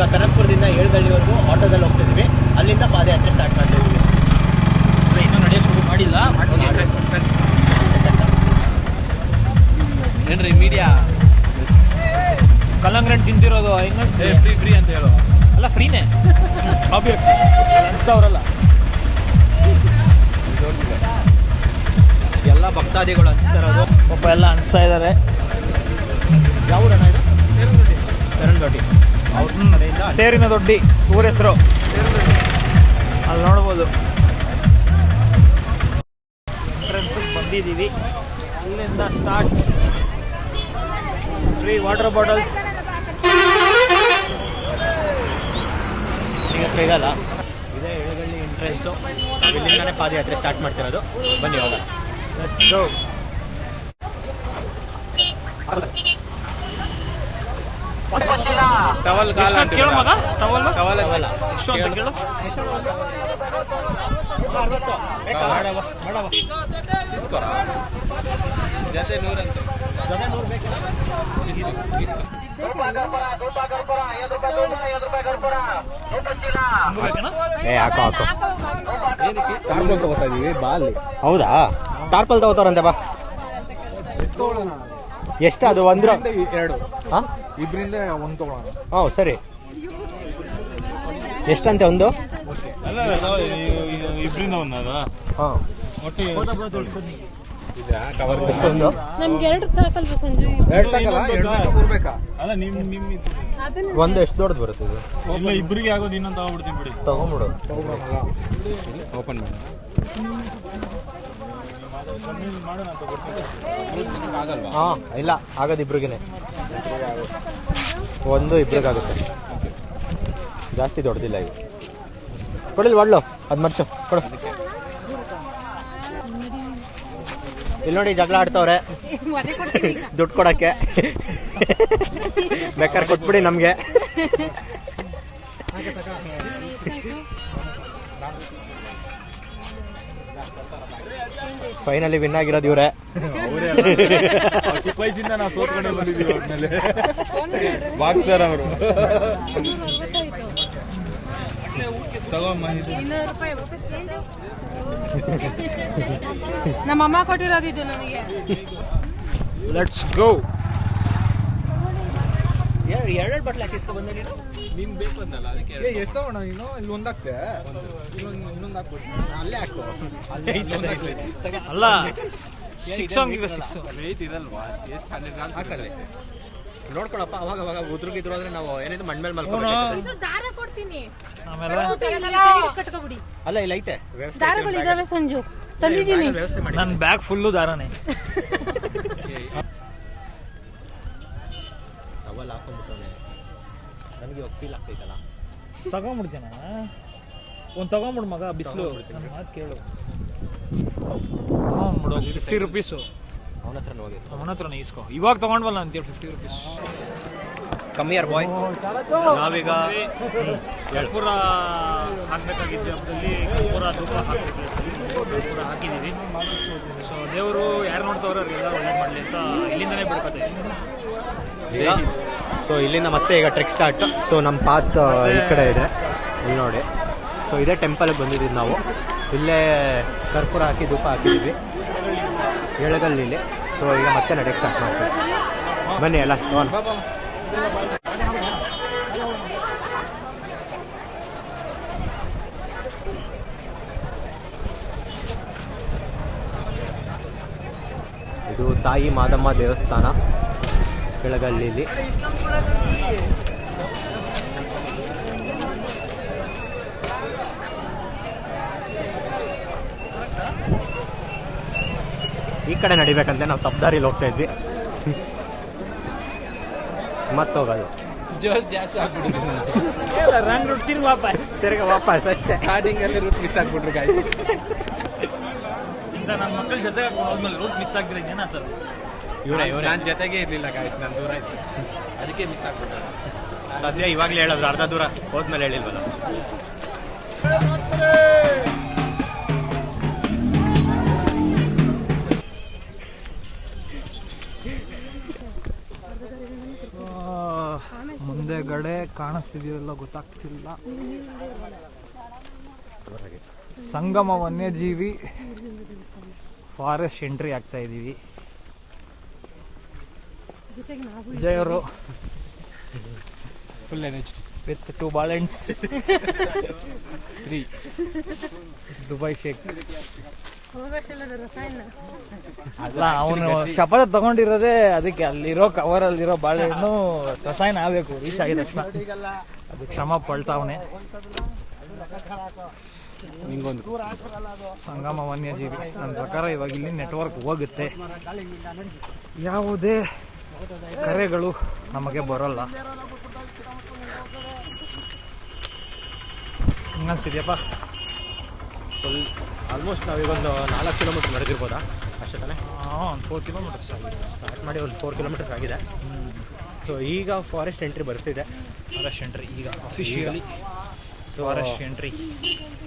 ಈಗ ಕನಕಪುರದಿಂದ ಏಳುಗಳ್ಳಿವರೆಗೂ ಆಟೋದಲ್ಲಿ ಹೋಗ್ತಿದ್ವಿ, ಅಲ್ಲಿಂದ ಪಾದಯಾತ್ರೆ ಸ್ಟಾರ್ಟ್ ಮಾಡ್ತಾ ಇದ್ವಿ. ಇನ್ನೂ ನಡೆಯೋಕೆ ಶುರು ಮಾಡಿಲ್ಲ. ಏನ್ರಿ ಮೀಡಿಯಾ ಕಲ್ಲಂಗಡಿ ತಿಂತಿರೋದು ಫ್ರೀ ಫ್ರೀ ಅಂತ ಹೇಳೋ ಅಲ್ಲ, ಫ್ರೀನೇ ಅನ್ಸ್ತವ್ರಲ್ಲ. ಎಲ್ಲ ಭಕ್ತಾದಿಗಳು ಅನಿಸ್ತಾರೋದು ಪಾಪ ಎಲ್ಲ ಅನಿಸ್ತಾ ಇದ್ದಾರೆ. ಯಾವ ಊರಣ ಇದು? ತೆರನದೊಡ್ಡಿ. ಅವ್ರ ಕಡೆಯಿಂದ ತೇರಿನ ದೊಡ್ಡಿ ಊರ ಹೆಸರು, ಅಲ್ಲಿ ನೋಡ್ಬೋದು. ಎಂಟ್ರೆನ್ಸಿಗೆ ಬಂದಿದ್ದೀವಿ, ಅಲ್ಲಿಂದ ಸ್ಟಾರ್ಟ್. ಫ್ರೀ ವಾಟರ್ ಬಾಟಲ್ಸ್ ಹತ್ರ ಇದಲ್ಲ, ಇದೇ ಏಳುಗಳ್ಳಿ ಎಂಟ್ರೆನ್ಸು. ನಾವು ಇಲ್ಲಿಂದಾನೇ ಪಾದಯಾತ್ರೆ ಸ್ಟಾರ್ಟ್ ಮಾಡ್ತಿರೋದು. ಬನ್ನಿ ಹೋಗೋಣ. Let's go. ಕೇಳು ಮಗ, ಟವಲ್ ಎಷ್ಟು ಅಂತ ಕೇಳು. 60 ಜೊತೆ 100 ಅಂತ. ಜೊತೆ 100 ಬೇಕು. ಹಾಕೋ ಟಾರ್ಪಲ್ ತಗೋತಾ ಇದೀವಿ. ಬಾ ಅಲ್ಲಿ. ಹೌದಾ, ಟಾರ್ಪಲ್ ತಗೋತಾರಂತೆ. ಬಾ. ಎಷ್ಟು ಅದು? 1 2 ಇಬ್ಬರಿಂದ 1 ತಗೊಳ್ಳೋಣ. ಹ್ಞೂ ಸರಿ. ಎಷ್ಟಂತೆ ಒಂದು? ಇಬ್ಬರಿಂದ 1. ಹಾಂ, ಒಟ್ಟಿಗೆ ಎಷ್ಟೊಂದು? ನಮ್ಗೆ 2 ಸಾಕಲ್ವಾ ಸಂಜು? 2 ಸಾಕಲ್ಲ? 2 ಬರ್ಬೇಕಾ? ಅಲ್ಲ ನಿಮ್ ಒಂದು ಎಷ್ಟು ದೊಡ್ಡದು ಬರುತ್ತೆ ಇದು? ಇಲ್ಲ, ಇಬ್ಬರಿಗೆ ಆಗೋದು ಇನ್ನೊಂದು ತಗೊಬಿಡ್ತೀನಿ ಬಿಡಿ. ತಗೊಂಬಿಡು. ಓಪನ್ ಮಾಡಿ ಮಾಡೋಣ ಅಂತ ಗೊತ್ತಿಲ್ಲ. ಹಾಂ, ಇಲ್ಲ ಆಗೋದು ಇಬ್ರಿಗೇನೆ. ಒಂದು ಇಬ್ರಿಗಾಗುತ್ತೆ, ಜಾಸ್ತಿ ದೊಡ್ಡದಿಲ್ಲ ಇದು. ಕೊಡಿಲ್ ಒಡ್ಲು ಅದು ಮರ್ಚು ಕೊಡು. ಇಲ್ಲಿ ನೋಡಿ, ಜಗಳ ಆಡ್ತವ್ರೆ ದುಡ್ಡು ಕೊಡಕ್ಕೆ. ಬೇಕಾದ್ರೆ ಕೊಟ್ಬಿಡಿ ನಮ್ಗೆ. ಫೈನಲಿ ವಿನ್ ಆಗಿರೋದು ಇವರೇ. ಚಿಕ್ಕ ವಯಸ್ಸಿಂದ ನಾವು ಸೋತ್ಕೊಂಡೇ ಬಂದಿದ್ದೀವಿ. ಒಟ್ಟಿನಲ್ಲಿ ಬಾಕ್ಸರ್ ಅವರು. ತಗೊಂಬ, ನಮ್ಮಮ್ಮ ಕೊಟ್ಟಿರೋದಿದ್ದು ನನಗೆ. Let's go. 2 ಬಟ್ಲು ಹಾಕಿಸ್ಕೊ ಬಂದೆ ನೀನು. ನಿನ್ ಬೇಕು ಅಂದಲ್ಲ, ಅದಕ್ಕೆ ಎಷ್ಟು ತಗೋಣ ನೀನು? ಇಲ್ಲಿ ಒಂದಾಗ್ತೆ, ಇನ್ನೊಂದು ಹಾಕ್ಬಿಟ್ಟು ಅಲ್ಲೇ ಹಾಕು. ಅಲ್ಲ 6 ಹಂಗಿವೆ. 6 ವೆಯ್ಟ್ ಇರಲ್ವಾ? ಎಷ್ಟು 100 ಗ್ರಾಮ್ಸ್ ಹಾಕಲ್ಲ ಅಷ್ಟೇ. ನೋಡ್ಕೊಳಪ್ಪ, ಅವಾಗ ಅವಾಗ ಉದ್ರುಗಿದ್ರು ಆದ್ರೆ ನಾವು ಏನಿದು ಮಣ್ಮೇಲೆ ಮಲ್ಕೊಂಡು. ಇದು ದಾರ ಕೊಡ್ತೀನಿ, ಆಮೇಲೆ ಕಟ್ಕೊಬಿಡಿ. ಅಲ್ಲ, ಇಲ್ಲ ಐತೆ ದಾರಗಳು ಇದಾವೆ ಸಂಜು, ತಂದಿದ್ದೀನಿ. ವ್ಯವಸ್ಥೆ ಮಾಡಿ. ನನ್ನ ಬ್ಯಾಗ್ ಫುಲ್ಲು ದಾರನೇ. ಟವಲ್ ಹಾಕೊಂಡ್ಬಿಟ್ಟವನೆ. ನನಗೆ ಇವಾಗ ಫೀಲ್ ಆಗ್ತೈತಲ್ಲ. ತಗೊಂಡ್ಬಿಡ್ತೇನೆ ಒಂದು. ತಗೊಂಡ್ಬಿಡು ಮಗ, ಬಿಸಿಲು. ನನ್ನ ಮಾತು ಕೇಳು. ತಗೊಂಡ್ಬಿಡು. 50 ರೂಪೀಸು ಅವನ ಹತ್ರ ಹೋಗಿ. ಅವನ ಹತ್ರನೇ ಇಸ್ಕೊ. ಇವಾಗ ತಗೊಂಡ್ವಲ್ಲ ಅಂತೇಳಿ 50 ರೂಪೀಸ್. ಕಮ್ಮಿಯರ್ ಬಾಯ್. ನಾವೀಗ ಕರ್ಪೂರ ಹಾಕಬೇಕಾಗಿದ್ದ ಜಾಗದಲ್ಲಿ ಕರ್ಪೂರ ಧೂಪ ಹಾಕೋ ಪ್ಲೇಸಲ್ಲಿ ಕರ್ಪೂರ ಹಾಕಿದ್ದೀವಿ. ಸೊ ದೇವರು ಯಾರು ನೋಡ್ತವ್ರೆ ಅವ್ರಿಗೆಲ್ಲ ಒಳ್ಳೆ ಮಾಡಲಿ ಅಂತ ಇಲ್ಲಿಂದನೇ ಬಿಡ್ಕೊತಾ ಈಗ. ಸೊ ಇಲ್ಲಿಂದ ಮತ್ತೆ ಈಗ ಟ್ರೆಕ್ ಸ್ಟಾರ್ಟ್. ಸೊ ನಮ್ಮ ಪಾತ್ ಈ ಕಡೆ ಇದೆ, ಇಲ್ಲಿ ನೋಡಿ. ಸೊ ಇದೇ ಟೆಂಪಲ್ಗೆ ಬಂದಿದ್ದೀವಿ ನಾವು. ಇಲ್ಲೇ ಕರ್ಪೂರ ಹಾಕಿ ಧೂಪ ಹಾಕಿದ್ದೀವಿ ಏಳುಗಲ್ಲಿಲಿ. ಸೊ ಈಗ ಮತ್ತೆ ನಡೆಯಕ್ಕೆ ಸ್ಟಾರ್ಟ್ ಮಾಡ್ತೀವಿ. ಬನ್ನಿ ಎಲ್ಲ ಹೋಗೋಣ. ಇದು ತಾಯಿ ಮಾದಮ್ಮ ದೇವಸ್ಥಾನ ಕೆಳಗಲ್ಲಿಲಿ. ಈ ಕಡೆ ನಡಿಬೇಕಂತೆ, ನಾವು ತಪ್ಪದಾರಿಲಿ ಹೋಗ್ತಾ ಇದ್ವಿ. ಮತ್ತೆ ಹೋಗೋದು ಜೋಶ್ ಜಾಸ್ತಿ ಆಗ್ಬಿಟ್ಟು ರನ್ ರೂಟ್ ವಾಪಸ್ ತಿರ್ಗ ವಾಪಸ್ ಅಷ್ಟೇ. ಸ್ಟಾರ್ಟಿಂಗ್ ಅಲ್ಲಿ ರೂಟ್ ಮಿಸ್ ಆಗ್ಬಿಟ್ರು ಗಾಯ್ಸ್. ಇಂತ ನನ್ನ ಮಕ್ಕಳ ಜೊತೆ ಹೋದ್ಮೇಲೆ ರೂಟ್ ಮಿಸ್ ಆಗಿದ್ರೆ ಏನಾಗ್ತದೆ? ಇವರೇ ನಾನು ಜೊತೆಗೆ ಇರ್ಲಿಲ್ಲ ಗಾಯ್ಸ್, ನಾನು ದೂರ ಇತ್ತು, ಅದಕ್ಕೆ ಮಿಸ್ ಆಗ್ಬಿಟ್ರೆ. ಸದ್ಯ ಇವಾಗಲೇ ಹೇಳಿದ್ರು, ಅರ್ಧ ದೂರ ಹೋದ್ಮೇಲೆ ಹೇಳಿಲ್ವಲ್ಲ. ಮುಂದೆಗಡೆ ಕಾಣಿಸ್ತಿದೆಯಲ್ಲ ಗೊತ್ತಾಗ್ತಿಲ್ಲ. ಸಂಗಮ ವನ್ಯಜೀವಿ ಫಾರೆಸ್ಟ್ ಎಂಟ್ರಿ ಆಗ್ತಾ ಇದೀವಿ. ವಿಜಯ್ ಅವರು ಫುಲ್ ಎನರ್ಜಿ ವಿತ್ 2 ಬಾಳೆಹಣ್ಸ್ 3 ದುಬೈ ಶೇಕ್. ಅಲ್ಲ, ಅವನು ಶಪಥ ತಗೊಂಡಿರೋದೇ ಅದಕ್ಕೆ. ಅಲ್ಲಿರೋ ಕವರಲ್ಲಿರೋ ಬಾಳೆಹಣ್ಣು ರಸಾಯನ ಆಗಬೇಕು ರೀಚ್ ಆಗಿದ ತಕ್ಷಣ. ಅದು ಶ್ರಮ ಪಳ್ತಾವನೆ. ಸಂಗಮ ವನ್ಯಜೀವಿ ನನ್ನ ಪ್ರಕಾರ ಇವಾಗ ಇಲ್ಲಿ ನೆಟ್ವರ್ಕ್ ಹೋಗುತ್ತೆ, ಯಾವುದೇ ಕರೆಗಳು ನಮಗೆ ಬರೋಲ್ಲ. ಹಿಂಗನ್ಸಿದ್ಯಪ್ಪ? ಫುಲ್ ಆಲ್ಮೋಸ್ಟ್ ನಾವೀಗೊಂದು 4 ಕಿಲೋಮೀಟರ್ ನಡೆದಿರ್ಬೋದಾ ಅಷ್ಟೇ ತಾನೆ? 4 ಕಿಲೋಮೀಟರ್ಸ್ ಸ್ಟಾರ್ಟ್ ಮಾಡಿ ಒಂದು 4 ಕಿಲೋಮೀಟರ್ಸ್ ಆಗಿದೆ. ಸೊ ಈಗ ಫಾರೆಸ್ಟ್ ಎಂಟ್ರಿ ಬರ್ತಿದೆ. ಫಾರೆಸ್ಟ್ ಎಂಟ್ರಿ ಈಗ ಅಫಿಷಿಯಲಿ ಫಾರೆಸ್ಟ್ ಎಂಟ್ರಿ.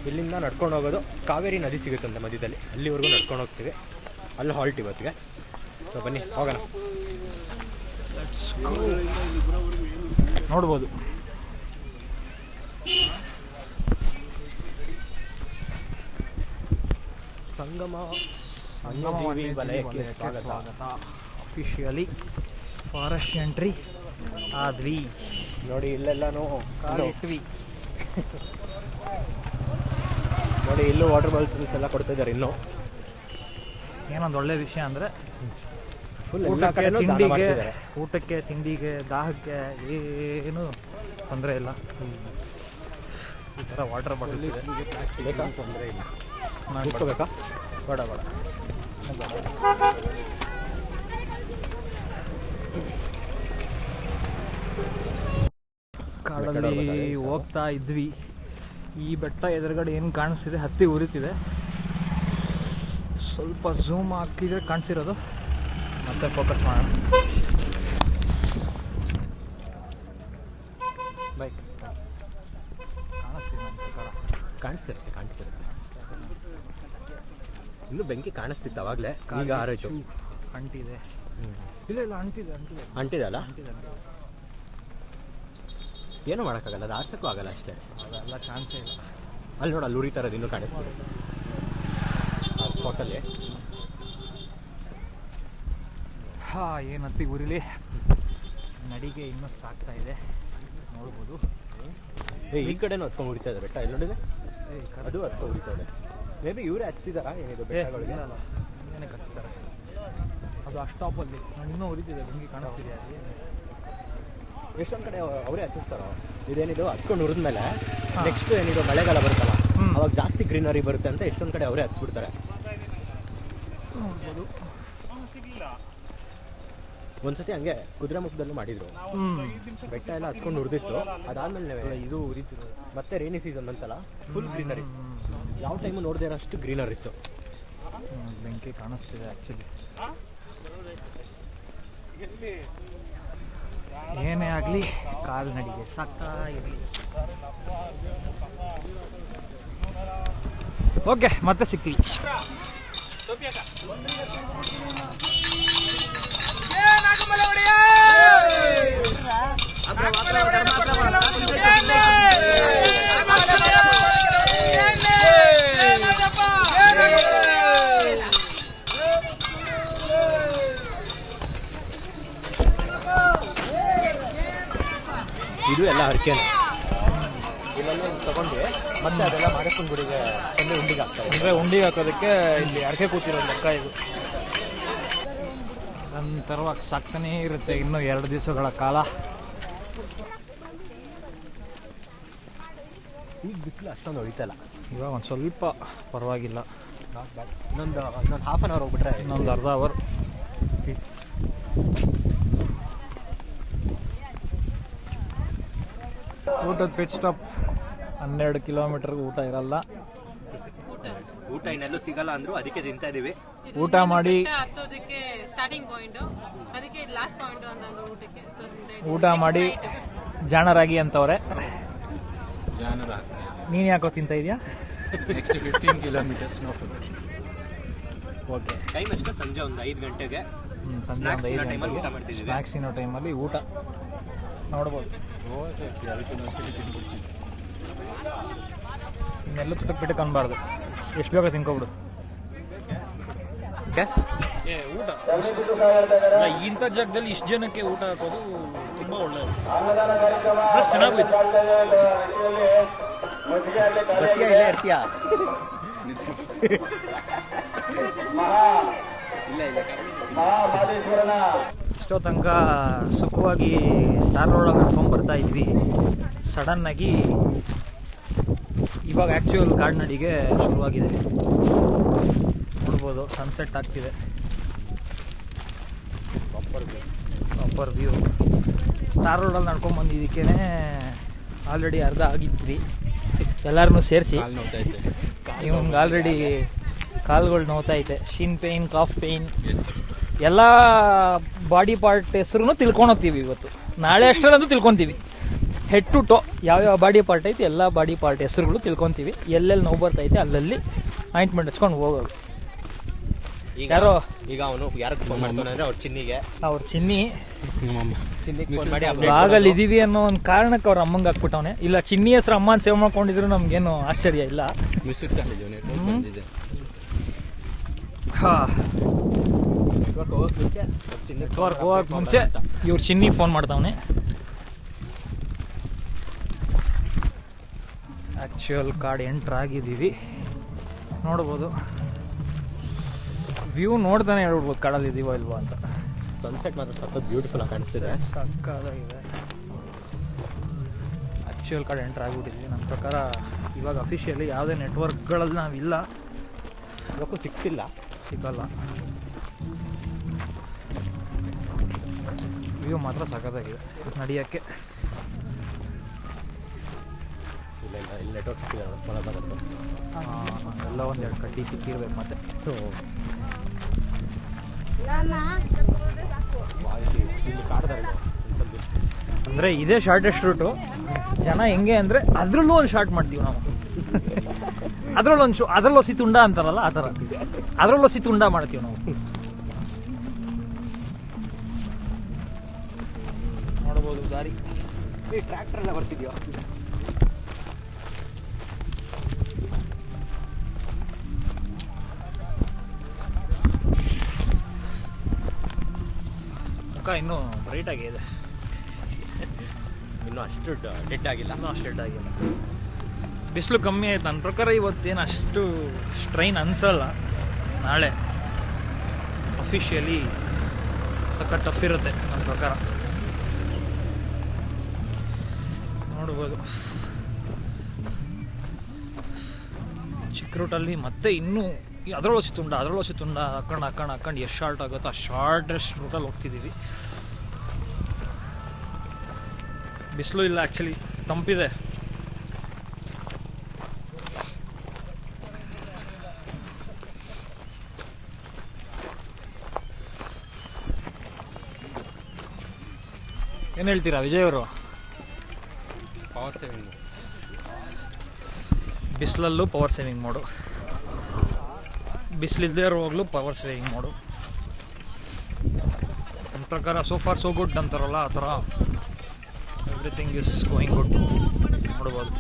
ಇಲ್ಲಿಂದ ನಡ್ಕೊಂಡು ಹೋಗೋದು, ಕಾವೇರಿ ನದಿ ಸಿಗುತ್ತಂತೆ ಮಧ್ಯದಲ್ಲಿ, ಅಲ್ಲಿವರೆಗೂ ನಡ್ಕೊಂಡು ಹೋಗ್ತೀವಿ. ಅಲ್ಲಿ ಹಾಲ್ಟ್ ಇವತ್ತಿಗೆ. ಸೊ ಬನ್ನಿ ಹೋಗೋಣ. ನೋಡ್ಬೋದು ಸಂಗಮ ವನ್ಯಜೀವಿ ವಲಯಕ್ಕೆ ಸ್ವಾಗತ. ಅಫಿಷಿಯಲಿ ಫಾರೆಸ್ಟ್ ಎಂಟ್ರಿ ಆದ್ವಿ. ನೋಡಿ ಇಲ್ಲೆಲ್ಲಾನು ಇಟ್ವಿ. ನೋಡಿ ಇಲ್ಲೂ ವಾಟರ್ ಬಾಟಲ್ಸ್ ಎಲ್ಲ ಕೊಡ್ತಿದ್ದಾರೆ. ಇನ್ನೂ ಏನೊಂದು ಒಳ್ಳೆ ವಿಷಯ ಅಂದರೆ ಫುಲ್ ಊಟಕ್ಕೆ ತಿಂಡಿಗೆ ದಾಹಕ್ಕೆ ಏನು ತೊಂದರೆ ಇಲ್ಲ. ಈ ಥರ ವಾಟರ್ ಬಾಟಲ್ಸ್ ಇದೆ. ಬೇಕಾ ತೊಂದರೆ ಇಲ್ಲ. ಇಟ್ಕೋಬೇಕಾ? ಬೇಡ ಬೇಡ. ಕಾಡಲ್ಲಿ ಹೋಗ್ತಾ ಇದ್ವಿ. ಈ ಬೆಟ್ಟ ಎದುರುಗಡೆ ಏನು ಕಾಣಿಸ್ತಿದೆ, ಹತ್ತಿ ಉರಿತಿದೆ. ಸ್ವಲ್ಪ ಝೂಮ್ ಹಾಕಿದ್ರೆ ಕಾಣಿಸಿರೋದು. ಮತ್ತೆ ಫೋಕಸ್ ಮಾಡೋಣ. ಬೈಕ್ ಕಾಣಿಸ್ತಿದೆ ನನ್ನ ಪ್ರಕಾರ. ಕಾಣಿಸ್ತಿರುತ್ತೆ. ಇನ್ನೂ ಬೆಂಕಿ ಕಾಣಿಸ್ತಿತ್ತು ಅವಾಗಲೇ, ಈಗ ಆರೋಯ್ತು. ಅಂಟಿದೆ. ಇಲ್ಲ ಇಲ್ಲ ಅಂಟಿದೆ. ಅಂಟಿದೆ ಅಲ್ಲ? ಏನೂ ಮಾಡೋಕ್ಕಾಗಲ್ಲ, ಅದು ಆರ್ಸಕ್ಕೂ ಆಗಲ್ಲ ಅಷ್ಟೇ. ಅದೆಲ್ಲ ಚಾನ್ಸೇ ಇಲ್ಲ. ಅಲ್ಲಿ ನೋಡಿ, ಅಲ್ಲಿ ಉರಿತಾ ಇರೋದು ಇನ್ನೂ ಕಾಣಿಸ್ತಿದೆ ಆ ಸ್ಪಾಟಲ್ಲಿ. ಏನು ಹತ್ತಿ ಉರಿಲಿ, ನಡಿಗೆ ಇನ್ನೂ ಸಾಕ್ತಾ ಇದೆ. ನೋಡ್ಬೋದು. ಈ ಕಡೆನೂ ಹತ್ಕೊಂಡು ಉರಿತಾ ಇದೆ ಬೆಟ್ಟ. ಇಲ್ಲಿ ನೋಡಿದೆ, ಅದು ಹತ್ಕೊಂಡು ಉರಿತಾ ಇದೆ. ಮೇ ಬಿ ಇವರೇ ಹಚ್ಚಿದಾರಾ ಏನಿದು ಬೆಟ್ಟಗಳಿಗೆ? ಏನೇ ಹಚ್ತಾರೆ ಅದು ಆ ಸ್ಟಾಪಲ್ಲಿ. ನಾನು ಇನ್ನೂ ಉರಿತಿದೆ, ಬೆಂಕಿ ಕಾಣಿಸ್ತಿದೆ. ಅಲ್ಲಿ ಎಷ್ಟೊಂದು ಕಡೆ ಅವರೇ ಹಚ್ಚಿಸ್ತಾರೋ. ಇದೇನಿದು ಹತ್ಕೊಂಡು ಉರಿದ್ಮೇಲೆ ನೆಕ್ಸ್ಟ್ ಏನಿದು ಮಳೆಗಾಲ ಬರುತ್ತಲ್ಲ, ಅವಾಗ ಜಾಸ್ತಿ ಗ್ರೀನರಿ ಬರುತ್ತೆ ಅಂತ ಎಷ್ಟೊಂದು ಕಡೆ ಅವರೇ ಹಚ್ಬಿಡ್ತಾರೆ. ನೋಡ್ಬೋದು. ಒಂದ್ಸತಿ ಹಂಗೆ ಕುದುರೆಮುಖದಲ್ಲೂ ಮಾಡಿದ್ರು. ಬೆಟ್ಟ ಎಲ್ಲ ಹತ್ಕೊಂಡು ಉರಿದಿತ್ತು. ಅದಾದ್ಮೇಲೆ ಇದು ಉರಿತಿದ್ರು. ಮತ್ತೆ ರೈನಿ ಸೀಸನ್ ಅಂತಲ್ಲ, ಫುಲ್ ಗ್ರೀನರಿ. ಯಾವ ಟೈಮು ನೋಡದೇ ಇರೋ ಅಷ್ಟು ಗ್ರೀನರ್ ಇತ್ತು. ಬೆಂಕಿ ಕಾಣಿಸ್ತಿದೆ ಆ್ಯಕ್ಚುಲಿ. ಏನೇ ಆಗಲಿ ಕಾಲ್ನಡಿಗೆ ಸಾಕ್ತಾ ಇರಲಿ. ಓಕೆ, ಮತ್ತೆ ಸಿಕ್ತೀವಿ. ಇದು ಎಲ್ಲ ಹರಕೆನೆ. ಇಲ್ಲೆಲ್ಲ ತಗೊಂಡು ಮತ್ತೆ ಅದೆಲ್ಲ ಮಾರಪ್ಪನ ಗುಡಿಗೆ ತಂದು ಉಂಡಿಗೆ ಹಾಕ್ತಾರೆ. ಅಂದರೆ ಉಂಡಿಗೆ ಹಾಕೋದಕ್ಕೆ ಇಲ್ಲಿ ಅರಕೆ ಕೂತಿರೋದು ಲೆಕ್ಕ ಇದು. ನಂತರವಾಗಿ ಸಾಕ್ತಾನೇ ಇರುತ್ತೆ ಇನ್ನೂ 2 ದಿವಸಗಳ ಕಾಲ. ಈಗ ಬಿಸಿಲು ಅಷ್ಟೊಂದು ಹೊಡಿತಲ್ಲ. ಇವಾಗ ಒಂದು ಸ್ವಲ್ಪ ಪರವಾಗಿಲ್ಲ. ಇನ್ನೊಂದು ಹಾಫ್ ಆನ್ ಅವರ್ ಹೋಗ್ಬಿಟ್ರೆ, ಇನ್ನೊಂದು ಅರ್ಧ ಅವರ್. ಊಟದ ಪಿಟ್ ಸ್ಟಾಪ್. 12 ಕಿಲೋಮೀಟರ್ಗೆ ಊಟ ಇರಲ್ಲ. ಊಟ ಇನ್ನೆಲ್ಲೂ ಸಿಗಲ್ಲ ಅಂದ್ರು ಅದಕ್ಕೆ ತಿಂತಾ ಇದೀವಿ. ಊಟ ಮಾಡಿ ಹತ್ತೋದಕ್ಕೆ ಸ್ಟಾರ್ಟಿಂಗ್ ಪಾಯಿಂಟ್, ಅದಕ್ಕೆ ಲಾಸ್ಟ್ ಪಾಯಿಂಟ್ ಅಂತಂದ್ರು ಊಟಕ್ಕೆ. ಊಟ ಮಾಡಿ ಜಾಣರಾಗಿ ಅಂತವ್ರೆ. ನೀನು ಯಾಕೋ ತಿಂತ ಇದೆಯಾ? Next 15 kilometres no food. Okay. Time ಎಷ್ಟು? ಸಂಜೆ ಒಂದು 5 ಗಂಟೆಗೆ ಸಂಜೆ ಒಂದು 5 ಟೈಮಲ್ಲಿ ಊಟ ಗಂಟೆಗೆ ಮಾಡ್ತಿದ್ದೀವಿ. ಸ್ನ್ಯಾಕ್ಸಿನ ಟೈಮಲ್ಲಿ ಊಟ. ನೋಡ್ಬೋದು. ಇನ್ನೆಲ್ಲ ತುಟಕ್ ಬಿಟ್ಟಕ್ಕೆ ಅನ್ಬಾರ್ದು, ಎಷ್ಟು ಬೇಕಾದ್ರೆ ತಿನ್ಕೊಬಿಡು. ಊಟ ಇಂಥ ಜಾಗದಲ್ಲಿ ಇಷ್ಟು ಜನಕ್ಕೆ ಊಟ ಹಾಕೋದು ತುಂಬ ಒಳ್ಳೆಯದು, ಪ್ಲಸ್ ಚೆನ್ನಾಗೋಯ್ತು. ಇರ್ತೀಯಾ ಇಷ್ಟೋ ತನಕ ಸುಖವಾಗಿ ಟಾರ್ ರೋಡಲ್ಲಿ ನಡ್ಕೊಂಡು ಬರ್ತಾ ಇದ್ವಿ. ಸಡನ್ನಾಗಿ ಇವಾಗ ಆ್ಯಕ್ಚುಯಲ್ ಕಾಡ್ನಡಿಗೆ ಶುರುವಾಗಿದೆ. ನೋಡ್ಬೋದು ಸನ್ಸೆಟ್ ಆಗ್ತಿದೆ. Proper view. ಟಾರ್ ರೋಡಲ್ಲಿ ನಡ್ಕೊಂಡು ಬಂದಿದ್ದಕ್ಕೇ ಆಲ್ರೆಡಿ ಅರ್ಧ ಆಗಿದ್ವಿ ಎಲ್ಲರನ್ನೂ ಸೇರಿಸಿ. ಇವಂಗೆ ಆಲ್ರೆಡಿ ಕಾಲುಗಳು ನೋವ್ತೈತೆ, ಶಿನ್ ಪೇಯ್ನ್, ಕಾಫ್ ಪೇಯ್ನ್, ಎಲ್ಲ ಬಾಡಿ ಪಾರ್ಟ್ ಹೆಸರು ತಿಳ್ಕೊಂಡೋಗ್ತೀವಿ ಇವತ್ತು. ನಾಳೆ ಅಷ್ಟರಂತೂ ತಿಳ್ಕೊತೀವಿ, ಹೆಡ್ ಟು ಟೋ ಯಾವ್ಯಾವ ಬಾಡಿ ಪಾರ್ಟ್ ಐತೆ ಎಲ್ಲ ಬಾಡಿ ಪಾರ್ಟ್ ಹೆಸರುಗಳು ತಿಳ್ಕೊತೀವಿ. ಎಲ್ಲೆಲ್ಲಿ ನೋವು ಬರ್ತೈತೆ ಅಲ್ಲಲ್ಲಿ ಆಯಿಂಟ್ಮೆಂಟ್ ಹಚ್ಕೊಂಡು ಹೋಗೋದು. ಯಾರೋ ಈಗ ಅವನು ಯಾರಿಗೆ ಫೋನ್ ಮಾಡ್ತಾನೆ ಅಂದ್ರೆ ಅವ್ರ ಚಿನ್ನಿಗೆ, ಅವ್ರ ಚಿನ್ನಿ ಫೋನ್ ಮಾಡಿ ಆಗಲ್ಲಿ ಇದೀವಿ ಅನ್ನೋ ಒಂದು ಕಾರಣಕ್ಕೆ ಅವ್ರ ಅಮ್ಮಂಗೆ ಹಾಕ್ಬಿಟ್ಟವನೆ. ಇಲ್ಲ ಚಿನ್ನಿ ಹೆಸರು ಅಮ್ಮನ ಸೇವ್ ಮಾಡ್ಕೊಂಡಿದ್ರು ನಮ್ಗೇನು ಆಶ್ಚರ್ಯ ಇಲ್ಲ. ಹೋಗಕ್ ಮುಂಚೆ ಇವ್ರ ಚಿನ್ನಿ ಫೋನ್ ಮಾಡ್ತಾವನೆ. ಆಕ್ಚುಯಲ್ ಕಾರ್ಡ್ ಎಂಟ್ರ್ ಆಗಿದ್ದೀವಿ. ನೋಡ್ಬೋದು ವ್ಯೂ ನೋಡ್ತಾನೆ ಹೇಳ್ಬಿಡ್ಬೋದು ಕಾಡಲ್ಲಿ ಇದೀವೋ ಇಲ್ವೋ ಅಂತ. ಸನ್ಸೆಟ್ ಮಾತ್ರ ಸ್ವಲ್ಪ ಬ್ಯೂಟಿಫುಲ್ ಆಗಿ ಕಾಣಿಸ್ತಿದೆ, ಸಕ್ಕತ್ತಾಗಿದೆ. ಆಕ್ಚುಯಲ್ ಕಾರ್ಡ್ ಎಂಟ್ರ್ ಆಗಿಬಿಟ್ಟಿದ್ವಿ. ನನ್ನ ಪ್ರಕಾರ ಇವಾಗ ಅಫಿಷಿಯಲಿ ಯಾವುದೇ ನೆಟ್ವರ್ಕ್ಗಳಲ್ಲಿ ನಾವಿಲ್ಲ, ಇವಕ್ಕೂ ಸಿಗಲ್ಲ. ವ್ಯೂ ಮಾತ್ರ ಸಕ್ಕತ್ತಾಗಿದೆ ನಡೆಯೋಕ್ಕೆ. ಇಲ್ಲಿ ನೆಟ್ವರ್ಕ್ ಸಿಕ್ಕಿದೆ, ಎಲ್ಲ ಒಂದೆರಡು ಕಡ್ಡಿ ಸಿಕ್ಕಿರ್ಬೇಕು ಮತ್ತೆ. ಅಂದರೆ ಇದೇ ಶಾರ್ಟೆಸ್ಟ್ ರೂಟು. ಜನ ಹೆಂಗೆ ಅಂದರೆ ಅದರಲ್ಲೂ ಒಂದು ಶಾರ್ಟ್ ಮಾಡ್ತೀವಿ ನಾವು. ಅದರಲ್ಲೂ ಹಸಿ ತುಂಡ ಅಂತಾರಲ್ಲ ಆ ಥರ, ಅದರಲ್ಲೂ ಹಸಿ ತುಂಡ ಮಾಡ್ತೀವಿ ನಾವು. ನೋಡ್ಬೋದು ದಾರಿ. ಟ್ರ್ಯಾಕ್ಟರ್ ಎಲ್ಲ ಬರ್ತಿದ್ಯೋ? ಮುಖ ಇನ್ನೂ ಬ್ರೈಟ್ ಆಗಿದೆ, ಇನ್ನೂ ಅಷ್ಟು ಡೆಡ್ ಆಗಿಲ್ಲ. ಬಿಸಿಲು ಕಮ್ಮಿ ಆಯ್ತು. ನನ್ನ ಪ್ರಕಾರ ಇವತ್ತೇನು ಅಷ್ಟು ಸ್ಟ್ರೈನ್ ಅನ್ಸಲ್ಲ. ನಾಳೆ ಅಫಿಷಿಯಲಿ ಸಖತ್ ಟಫ್ ಇರುತ್ತೆ ನನ್ನ ಪ್ರಕಾರ. ನೋಡ್ಬೋದು ಚಿಕ್ಕ ರೂಟಲ್ಲಿ ಮತ್ತೆ ಇನ್ನೂ ಅದರಲ್ಲೂ ಹಸಿ ತುಂಡ ಹಾಕೊಂಡು ಎಷ್ಟು ಶಾರ್ಟ್ ಆಗುತ್ತೋ ಆ ಶಾರ್ಟೆಸ್ಟ್ ರೂಟಲ್ಲಿ ಹೋಗ್ತಿದ್ದೀವಿ. ಬಿಸಿಲು ಇಲ್ಲ, ಆ್ಯಕ್ಚುಲಿ ತಂಪಿದೆ. ಏನು ಹೇಳ್ತೀರಾ ವಿಜಯ್ ಅವರು? ಪವರ್ ಸೇವಿಂಗ್, ಬಿಸಿಲಲ್ಲೂ ಪವರ್ ಸೇವಿಂಗ್ ಮಾಡು, ಬಿಸಿಲಿಲ್ಲದೆ ಇರುವಾಗಲೂ ಪವರ್ ಸೇವಿಂಗ್ ಮಾಡು. ನನ್ನ ಪ್ರಕಾರ ಸೋ ಫಾರ್ ಸೋ ಗುಡ್ ಅಂತಾರಲ್ಲ ಆ ಥರ ಎವ್ರಿಥಿಂಗ್ ಇಸ್ ಗೋಯಿಂಗ್ ಗುಡ್. ನೋಡ್ಬೋದು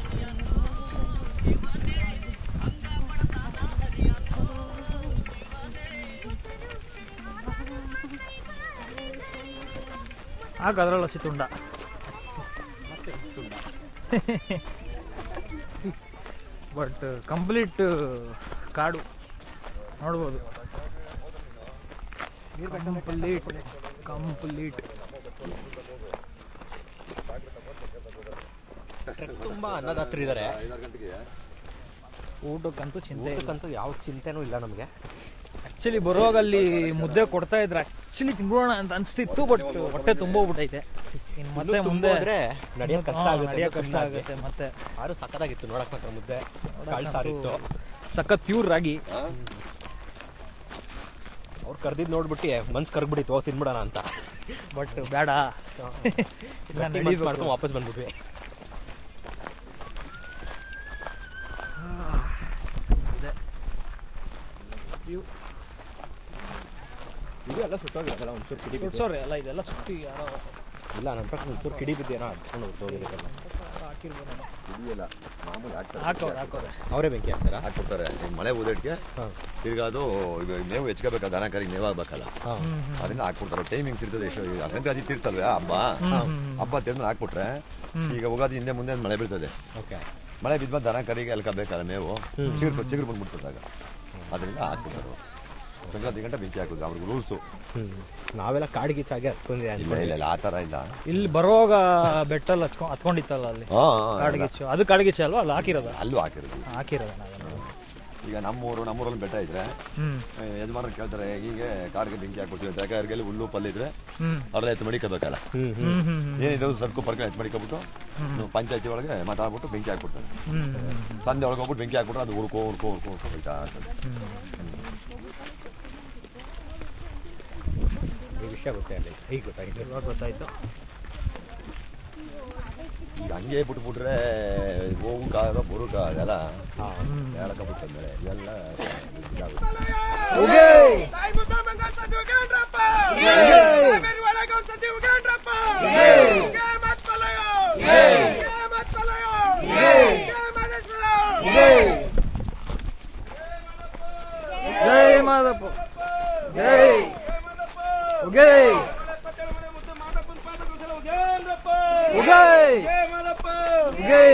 ಆಗ ಅದರಲ್ಲಿ ಹಸಿ ತುಂಡ. ಬಟ್ ಕಂಪ್ಲೀಟ್ ಕಾಡು ನೋಡ್ಬೋದು. ಕಂಪ್ಲೀಟ್ ತುಂಬಾ ಅನ್ನದಾತರಿದ್ದಾರೆ. ಊಟಕ್ಕಂತೂ ಯಾವ ಚಿಂತೆನೂ ಇಲ್ಲ ನಮಗೆ. ಆಕ್ಚುಲಿ ಬರುವಾಗ ಅಲ್ಲಿ ಮುದ್ದೆ ಕೊಡ್ತಾ ಇದ್ರೆ ಆಕ್ಚುಲಿ ತಿನ್ಬೋಣ ಅಂತ ಅನ್ಸ್ತಿತ್ತು, ಬಟ್ ಹೊಟ್ಟೆ ತುಂಬೋಗ್ಬಿಟ್ಟೈತೆ. ಇನ್ನು ಮತ್ತೆ ಮುಂದೆ ನಡೆಯೋದು ಕಷ್ಟ ಆಗುತ್ತೆ. ಮತ್ತೆ ಆರು ಸಕ್ಕತ್ತಾಗಿತ್ತು ನೋಡಕ್ ಮಾತ್ರ. ಮುದ್ದೆ ಕಾಳು ಸಾರಿತ್ತು, ಸಖತ್ ಪ್ಯೂರ್ ರಾಗಿ. ಅವ್ರು ಕರ್ದಿದ್ ನೋಡ್ಬಿಟ್ಟು ಮನ್ಸು ಕರ್ಗ್ಬಿಟ್ಟಿತ್ತು ಹೋಗಿ ತಿನ್ಬಿಡೋಣ ಅಂತ. ಬಟ್ ಬೇಡ, ಮಾಡ್ಕೊಂಡು ವಾಪಸ್ ಬಂದ್ಬಿಟ್ವಿ. ಇದು ಎಲ್ಲ ಸುಟ್ಟೋಗಿರಲ್ಲ ಒಂಚೂರು ಸುಟ್ಟೋರೆ ಅಲ್ಲ, ಇದೆಲ್ಲ ಸುತ್ತಿ ಯಾರೋ ಇಲ್ಲ ನನ್ನ ಪ್ರಕಾರ ಒಂಚೂರು ಕಿಡಿ ಬಿದ್ದೇನೋ ಹಚ್ಕೊಂಡು ಹೋಗಿರೋದಲ್ಲ. ಇದೆಯಲ್ಲ ಮಾಮೂಲಿ ಹಾಕೋರೆ ಅವರೇ ಬೆಂಕಿ ಹಾಕ್ತಾರಾ? ಹಾಕ್ಕೊಡ್ತಾರೆ. ಮಳೆ ಊದಟ್ಗೆ ತಿರ್ಗಾ ಅದು ಮೇವು ಹೆಚ್ಕೋಬೇಕಲ್ಲ, ದನ ಕರಿಗೆ ಮೇವು ಆಗ್ಬೇಕಲ್ಲ, ಅದನ್ನ ಹಾಕ್ಬಿಡ್ತಾರೆ. ಟೈಮಿಂಗ್ಸ್ ಇರ್ತದೆ. ಎಷ್ಟು ಸಂಕ್ರಾಂತಿ ತಿರ್ತಲ್ವೇ ಹಬ್ಬ ತಿರ್ಮೇಲೆ ಹಾಕ್ಬಿಟ್ರೆ ಈಗ ಉಗಾದಿ ಹಿಂದೆ ಮುಂದೆ ಮಳೆ ಬೀಳ್ತದೆ. ಓಕೆ. ಮಳೆ ಬಿದ್ದ ದನ ಕರಿಗೆ ಅಲ್ಕಬೇಕಲ್ಲ ಮೇವು, ಚಿಗುರು ಬಂದ್ಬಿಡ್ತದಾಗ, ಅದರಿಂದ ಹಾಕ್ಬಿಡ್ತಾರೆ. ಸಂಕ್ರಾಂತಿ ಗಂಟೆ ಬೆಂಕಿ ಹಾಕೋದು ಅವ್ರಿಗೆ ರೂಲ್ಸು. ನಾವೆಲ್ಲ ಕಾಡಿಗಿಚ್ಚಾಗೆ ಹತ್ಕೊಂಡಿದೆ. ಇಲ್ಲ ಆ ಥರ ಇಲ್ಲ. ಇಲ್ಲಿ ಬರುವಾಗ ಬೆಟ್ಟಲ್ಲಿ ಹತ್ಕೊಂಡಿತ್ತಲ್ಲ ಅಲ್ಲಿ ಕಾಡ್ಗಿಚ್ಚು, ಅದು ಕಾಡ್ಗಿಚ್ಚು ಅಲ್ವಾ? ಅಲ್ಲಿ ಹಾಕಿರೋದು, ಅಲ್ಲೂ ಹಾಕಿರೋದು. ಈಗ ನಮ್ಮೂರಲ್ಲಿ ಬೆಟ್ಟ ಇದ್ರೆ ಯಜಮಾನರು ಕೇಳ್ತಾರೆ, ಹೀಗೆ ಕಾಡಿಗೆ ಬೆಂಕಿ ಹಾಕ್ಬಿಡ್ತೀವಿ ಅಂತ. ಯಾಕೆ ಹುಲ್ಲು ಪಲ್ಲೆ ಇದ್ರೆ ಅವ್ರೆಲ್ಲ ಎತ್ತು ಮಡಿಕೋಬೇಕಲ್ಲ, ಏನಿದೆ ಸರ್ಕು ಪರ್ಕ ಎತ್ತು ಮಡಿಕೊಬಿಟ್ಟು ಪಂಚಾಯತಿ ಒಳಗೆ ಮಾತಾಡ್ಬಿಟ್ಟು ಬೆಂಕಿ ಹಾಕ್ಬಿಡ್ತಾರೆ. ಸಂಧೆ ಒಳಗೆ ಹೋಗ್ಬಿಟ್ಟು ಬೆಂಕಿ ಹಾಕ್ಬಿಟ್ರೆ ಅದು ಹುರ್ಕೋ ಬೈತಾ ಅಂತದೆ. ಈ ವಿಷಯ ಗೊತ್ತಾಗಲಿ, ಈಗ ಗೊತ್ತಾಯ್ತು. ಈಗ ಹಂಗೆ ಬಿಟ್ಬಿಟ್ರೆ ಹೋಗಕ್ಕಾಗ ಬರೋಕ್ಕಾಗಲ್ಲ, ಹೇಳಕ್ಬಿಟ್ಟಂದ್ರೆ ಇವೆಲ್ಲ ಜೈ ಮಾದಪ್ಪ, ಜೈ ಉಗೈ ಉಗೈ ಉಗೈ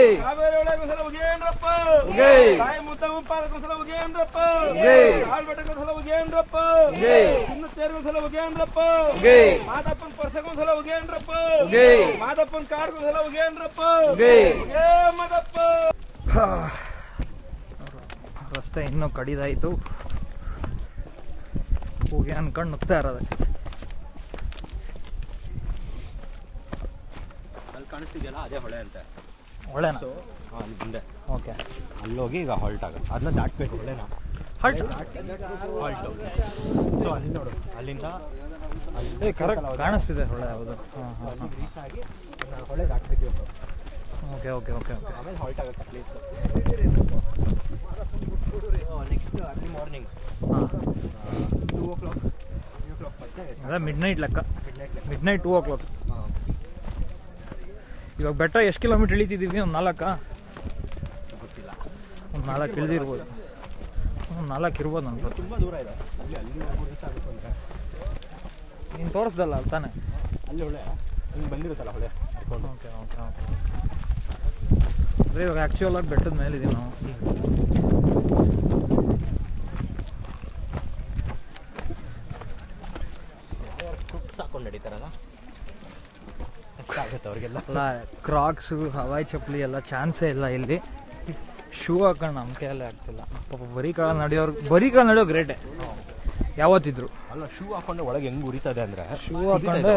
ರಸ್ತೆ ಇನ್ನೂ ಕಡಿದಾಯ್ತು. ಹೋಗಿ ಅನ್ಕೊಂಡು ನುಗ್ತಾ ಇರೋದೆ. ಅಲ್ಲಿ ಕಾಣಿಸ್ತಿದೆಯಲ್ಲ ಅದೇ ಹೊಳೆ ಅಂತ. ಹೊಳೆನ? ಅಲ್ಲಿ ಮುಂದೆ. ಓಕೆ. ಅಲ್ಲೋಗಿ ಈಗ ಹಾಲ್ಟ್ ಆಗುತ್ತೆ. ಅದನ್ನ ದಾಟ್ಬೇಕು ಹೊಳೆನ. ಹಾಲ್ಟ್. ಸೊ ಅಲ್ಲಿ ನೋಡು, ಅಲ್ಲಿಂದ ಕರೆಕ್ಟ್ ಕಾಣಿಸ್ತಿದೆ ಹೊಳೆ. ಹೌದು. ರೀಚ್ ಆಗಿ ಹೊಳೆ ದಾಟ್ಬೇಕು. Okay okay okay okay. ಆಮೇಲೆ ಹಾಲ್ಟ್ ಆಗುತ್ತೆ place. Next early morning 2 o'clock ಅದೇ mid night mid night 2 o'clock. ಇವಾಗ ಬೆಟ್ಟ ಎಷ್ಟು ಕಿಲೋಮೀಟರ್ ಇಳಿತಿದ್ದೀವಿ? ಒಂದು 4? ಗೊತ್ತಿಲ್ಲ. ಒಂದು 4 ಇಳಿದಿರ್ಬೋದು. ಒಂದು 4 ಇರ್ಬೋದು ನನಗೆ. ತುಂಬ ದೂರ ಇದೆ. ಅಲ್ಲಿ ರೀಚ್ ಆಗುತ್ತೆ ಅಂದರೆ ನೀನು ತೋರಿಸ್ದಲ್ಲ ಅಲ್ಲಿ ತಾನೆ? ಅಲ್ಲಿ ಹೊಳೆ ಹಿಂಗೆ ಬಂದಿರುತ್ತಲ್ಲ ಹೊಳೆ ಹಾಕೊಂಡು. Okay okay okay. ಅಂದರೆ ಇವಾಗ ಆ್ಯಕ್ಚುಯಲ್ ಆಗಿ ಬೆಟ್ಟದ ಮೇಲೆ ಇದೀವಿ ನಾವು. ಕ್ರುಕ್ಸ್ ಹಾಕೊಂಡು ನಡೀತಾರಲ್ಲ, ಕಷ್ಟ ಆಗುತ್ತೆ ಅವ್ರಿಗೆಲ್ಲ. ಅಲ್ಲ, ಕ್ರಾಕ್ಸು, ಹವಾಯಿ ಚಪ್ಪಲಿ ಎಲ್ಲ ಚಾನ್ಸೇ ಇಲ್ಲ ಇಲ್ಲಿ. ಶೂ ಹಾಕೊಂಡು ನಮ್ಮ ಕೈಯಲ್ಲೇ ಆಗ್ತಿಲ್ಲ. ಪಾಪ ಬರೀ ಕಾಲ ನಡೆಯೋ ಗ್ರೇಟೆ ಯಾವತ್ತಿದ್ರು. ಅಲ್ಲ, ಶೂ ಹಾಕೊಂಡೆ ಒಳಗೆ ಹೆಂಗೆ ಉರಿತದೆ ಅಂದರೆ, ಶೂ ಹಾಕೊಂಡೆ.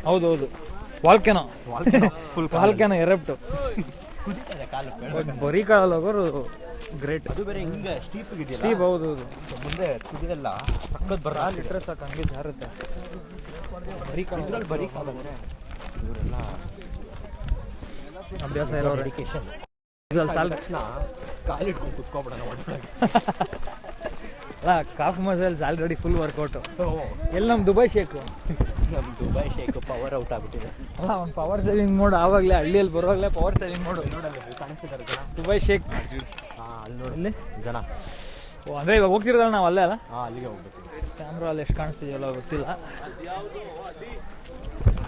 ಹೌದೌದು, ವಾಲ್ಕೆನೋ ಫುಲ್ ವಾಲ್ಕೆನೋ ಎರಪ್ಟು. ಕುದಿತದೆ ಕಾಲು. ಬರೀ ಕಾಲಲ್ಲಿ ಹೋಗೋರು ಗ್ರೇಟ್. ಅದು ಬೇರೆ ಹಿಂಗೆ ಸ್ಟೀಪ್. ಹೌದು ಹೌದು. ಮುಂದೆ ಕುದಿದೆಲ್ಲ ಸಕ್ಕತ್ ಬರ ಇಟ್ಟರೆ ಸಾಕು ಹಂಗೆ ಜಾರುತ್ತೆ. ಬರೀ ಕಾಲ ಇದ್ರಲ್ಲಿ ಬರೀ ಕಾಲ ಅಂದರೆ ಇವರೆಲ್ಲ ಅಭ್ಯಾಸ ಇರೋ ಡೆಡಿಕೇಶನ್. ತಕ್ಷಣ ಕಾಲಿಟ್ಕೊಂಡು ಕುತ್ಕೊಬಿಡೋಣ ಒಳಗೆ. ಅಲ್ಲ, calf muscles already full workout. ಎಲ್ಲಿ ನಮ್ಮ ದುಬೈ ಶೇಕು? ನಮ್ಮ ದುಬೈ ಶೇಕ್ ಪವರ್ ಔಟ್ ಆಗ್ಬಿಟ್ಟಿದೆ. ಅಲ್ಲ, ಒಂದು ಪವರ್ ಸೇವಿಂಗ್ ಮೋಡ್ ಆವಾಗಲೇ ಹಳ್ಳಿಯಲ್ಲಿ ಬರುವಾಗಲೇ ಪವರ್ ಸೇವಿಂಗ್ ಮೋಡು ಕಾಣಿಸ್ತಿದ್ದಾರೆ ಜನ. Dubai sheikh. ಅಲ್ಲಿ ನೋಡಿ ಜನ. ಓ, ಅಂದರೆ ಇವಾಗ ಹೋಗ್ತಿರೋದಲ್ಲ ನಾವು ಅಲ್ಲೇ ಅಲ್ಲ? ಅಲ್ಲಿಗೆ ಹೋಗ್ಬೇಕು. ಕ್ಯಾಮ್ರಾ ಅಲ್ಲಿ ಎಷ್ಟು ಕಾಣಿಸ್ತಿದೆಯಲ್ಲ ಗೊತ್ತಿಲ್ಲ.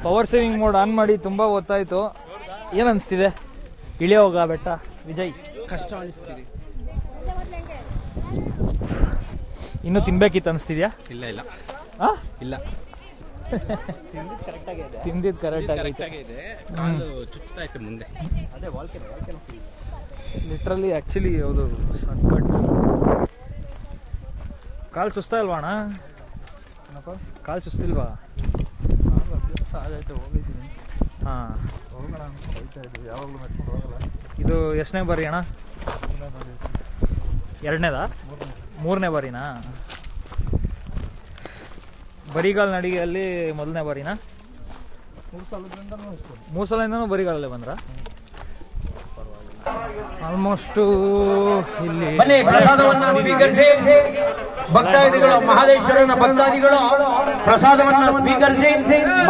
ಪವರ್ ಸೇವಿಂಗ್ ಮೋಡ್ ಆನ್ ಮಾಡಿ ತುಂಬ ಹೊತ್ತಾಯ್ತು. ಏನು ಅನಿಸ್ತಿದೆ ಇಳಿಯೋಗ ಬೆಟ್ಟ ವಿಜಯ್? ಕಷ್ಟ ಅನಿಸ್ತಿದೆ. ಇನ್ನೂ ತಿನ್ಬೇಕಿತ್ತು ಅನಿಸ್ತಿದ್ಯಾ? ಇಲ್ಲ ಹಾಂ, ಇಲ್ಲ, ತಿಂದಿದ್ದು ಕರೆಕ್ಟಾಗಿ ಇದೆ. ಕಾಲು ಚುಚ್ತಾ ಇತ್ತು ಮುಂದೆ. ಅದೇ ವಾಲ್ಕೆನೋ ಲಿಟ್ರಲಿ ಆ್ಯಕ್ಚುಲಿ ಹೌದು, ಸಕ್ಕಟ್. ಕಾಲು ಸುಸ್ತಾ ಇಲ್ವಾ ಅಣ್ಣ? ಕಾಲು ಸುಸ್ತಿಲ್ವಾ? ಹೋಗಿದ್ದೀನಿ. ಹಾಂ, ಹೋಗೋಣ ಹೋಗ್ತಾ ಇದ್ದೀವಿ. ಯಾವಾಗಲೂ ನಡ್ಕೊಂಡು ಹೋಗಲ್ಲ. ಇದು ಎಷ್ಟನೇ ಬಾರಿ ಅಣ್ಣ? 2ನೇದಾ? 3ನೇ ಬಾರಿನಾ? ಬರಿಗಾಲ್ ನಡಿಗೆಯಲ್ಲಿ 1ನೇ ಬಾರಿನಾ? 3 ಸಲದಿಂದನೂ ಬರಿಗಾಲಲ್ಲೇ ಬಂದ್ರ? ಆಲ್ಮೋಸ್ಟ್ ಇಲ್ಲಿ ಬನ್ನಿ ಪ್ರಸಾದವನ್ನ ಸ್ವೀಕರಿಸಿ. ಭಕ್ತಾದಿಗಳು ಮಹದೇಶ್ವರನ ಭಕ್ತಾದಿಗಳು ಪ್ರಸಾದವನ್ನ ಸ್ವೀಕರಿಸಿ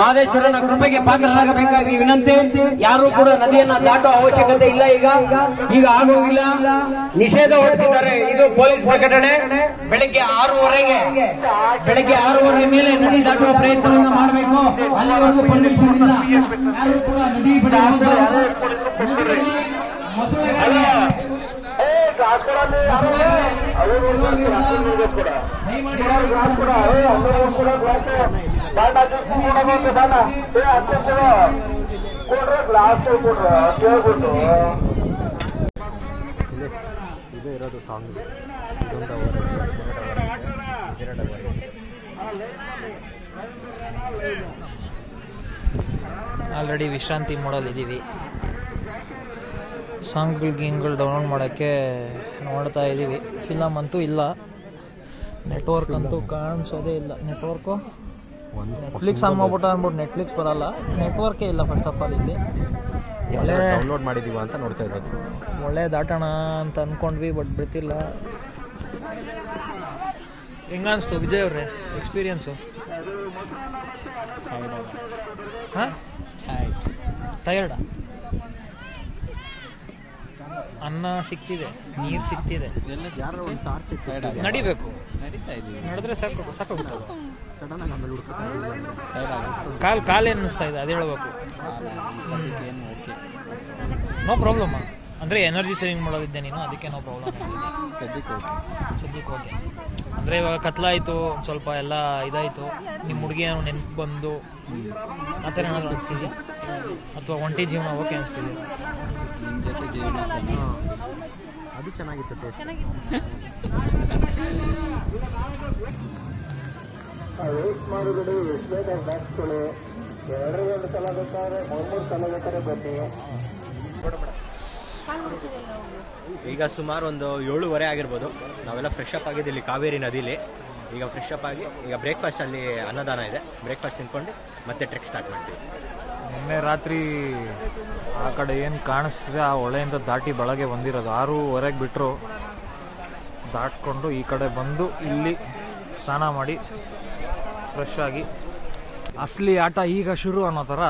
ಮಹದೇಶ್ವರನ ಕೃಪೆಗೆ ಪಾತ್ರರಾಗಬೇಕಾಗಿ ವಿನಂತಿ. ಯಾರು ಕೂಡ ನದಿಯನ್ನ ದಾಟುವ ಅವಶ್ಯಕತೆ ಇಲ್ಲ. ಈಗ ಆಗೋಗಿಲ್ಲ, ನಿಷೇಧ ಹೊರಡಿಸಿದ್ದಾರೆ. ಇದು ಪೊಲೀಸ್ ಪ್ರಕಟಣೆ. ಬೆಳಗ್ಗೆ 6:30 ಮೇಲೆ ನದಿ ದಾಟುವ ಪ್ರಯತ್ನವನ್ನ ಮಾಡಬೇಕು. ಅಲ್ಲಿವರೆಗೂ ಪರ್ಮಿಷನ್ ಇಲ್ಲ. ಯಾರು ಕೂಡ ನದಿ ಬಳಿ ಇದೇ ಇರೋದು ಸಾಂಗ್. ಇದೊಂದು ಆಲ್ರೆಡಿ ವಿಶ್ರಾಂತಿ ಮೋಡಲ್ಲಿ ಇದ್ದೀವಿ. ಸಾಂಗ್ಗಳು ಡೌನ್ಲೋಡ್ ಮಾಡೋಕ್ಕೆ ನೋಡ್ತಾ ಇದ್ದೀವಿ. ಫಿಲಮ್ ಅಂತೂ ಇಲ್ಲ, ನೆಟ್ವರ್ಕ್ ಅಂತೂ ಕಾಣಿಸೋದೇ ಇಲ್ಲ. ನೆಟ್ವರ್ಕು ನೆಟ್ಫ್ಲಿಕ್ಸ್ ಆನ್ ಮಾಡ್ಬಿಟ್ಟು ಅಂದ್ಬಿಟ್ಟು ನೆಟ್ಫ್ಲಿಕ್ಸ್ ಬರಲ್ಲ, ನೆಟ್ವರ್ಕೇ ಇಲ್ಲ ಫಸ್ಟ್ ಆಫ್ ಆಲ್. ಇಲ್ಲಿ ಒಳ್ಳೆ ಡೌನ್ಲೋಡ್ ಮಾಡಿದೀವ ಅಂತ ನೋಡ್ತಾ ಇರೋದು. ಒಳ್ಳೆ ದಾಟೋಣ ಅಂತ ಅಂದ್ಕೊಂಡ್ವಿ, ಬಟ್ ಬಿಡ್ತಿಲ್ಲ. ಹೆಂಗನ್ನಿಸ್ತು ವಿಜಯ್ ಅವ್ರೆ ಎಕ್ಸ್ಪೀರಿಯನ್ಸು? ಹಾಂ, ಟಯರ್ಡಾ? ಅನ್ನ ಸಿಕ್ತಿದೆ, ನೀರು ಸಿಕ್ತಿದೆ, ನಡಿಬೇಕು. ನಡೆದ್ರೆ ಸಾಕಾಗುತ್ತೆ. ಕಾಲು ಏನು ಅನ್ನಿಸ್ತಾ ಇದೆ ಅದು ಹೇಳ್ಬೇಕು. ನೋ ಪ್ರಾಬ್ಲಮ್ ಅಂದರೆ ಎನರ್ಜಿ ಸೇವಿಂಗ್ ಮಾಡೋದಿದ್ದೆ ನೀನು, ಅದಕ್ಕೆ ನೋ ಪ್ರಾಬ್ಲಮ್. ಸದ್ಯಕ್ಕೆ ಓಕೆ. ಅಂದರೆ ಇವಾಗ ಕತ್ಲಾಯಿತು, ಸ್ವಲ್ಪ ಎಲ್ಲ ಇದಾಯಿತು, ನಿಮ್ಮ ಹುಡುಗಿ ನೆನಪು ಬಂದು ಆ ಥರ ಏನಾದರೂ ಅನಿಸ್ತಿದೆಯಾ? ಅಥವಾ ಒಂಟಿ ಜೀವನ ಓಕೆ ಅನಿಸ್ತಿದೆಯಾ? ನಿಮ್ಮ ಜೊತೆ ಜೀವನ ಅದು ಚೆನ್ನಾಗಿತ್ತು. ಈಗ ಸುಮಾರು ಒಂದು 7:30 ಆಗಿರ್ಬೋದು. ನಾವೆಲ್ಲ ಫ್ರೆಶ್ ಅಪ್ ಆಗಿದ್ದು ಇಲ್ಲಿ ಕಾವೇರಿ ನದಿಲಿ. ಈಗ ಫ್ರೆಶ್ ಅಪ್ ಆಗಿ ಈಗ ಬ್ರೇಕ್ಫಾಸ್ಟ್ ಅಲ್ಲಿ ಅನ್ನದಾನ ಇದೆ, ಬ್ರೇಕ್ಫಾಸ್ಟ್ ತಿನ್ಕೊಂಡು ಮತ್ತೆ ಟ್ರೆಕ್ ಸ್ಟಾರ್ಟ್ ಮಾಡ್ತೀವಿ. ನಿನ್ನೆ ರಾತ್ರಿ ಆ ಕಡೆ ಏನು ಕಾಣಿಸ್ತಿದೆ ಆ ಹೊಳೆಯಿಂದ ದಾಟಿ ಬೆಳಗ್ಗೆ ಬಂದಿರೋದು. 6:30 ಬಿಟ್ಟರು, ದಾಟ್ಕೊಂಡು ಈ ಕಡೆ ಬಂದು ಇಲ್ಲಿ ಸ್ನಾನ ಮಾಡಿ ಫ್ರೆಶ್ ಆಗಿ ಅಸಲಿ ಆಟ ಈಗ ಶುರು ಅನ್ನೋ ಥರ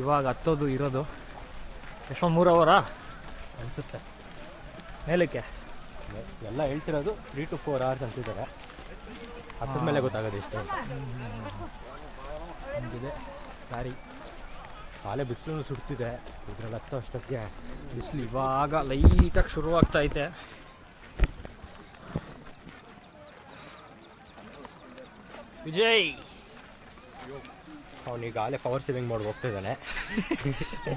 ಇವಾಗ ಹತ್ತೋದು ಇರೋದು. ಎಷ್ಟೊಂದು 3 ಅವರಾ ಅನಿಸುತ್ತೆ ಮೇಲಕ್ಕೆ. ಎಲ್ಲ ಹೇಳ್ತಿರೋದು 3 to 4 hours ಅಂತಿದ್ದಾರೆ. ಹತ್ತದ ಮೇಲೆ ಗೊತ್ತಾಗೋದು ಎಷ್ಟು ಅಂತ. ಹಂಗಿದೆ ದಾರಿ. ಕಾಲೇ ಬಿಸಿಲು ಸುಡ್ತಿದೆ. ಇದ್ರಲ್ಲಿ ಹತ್ತೋ ಅಷ್ಟೊತ್ತಿಗೆ ಬಿಸಿಲು ಇವಾಗ ಲೈಟಾಗಿ ಶುರುವಾಗ್ತಾ ಐತೆ. ವಿಜಯ್ ಅವನೀಗ ಆಲೇ ಪವರ್ ಸೇವಿಂಗ್ ಮಾಡಿ ಹೋಗ್ತಿದ್ದಾನೆ.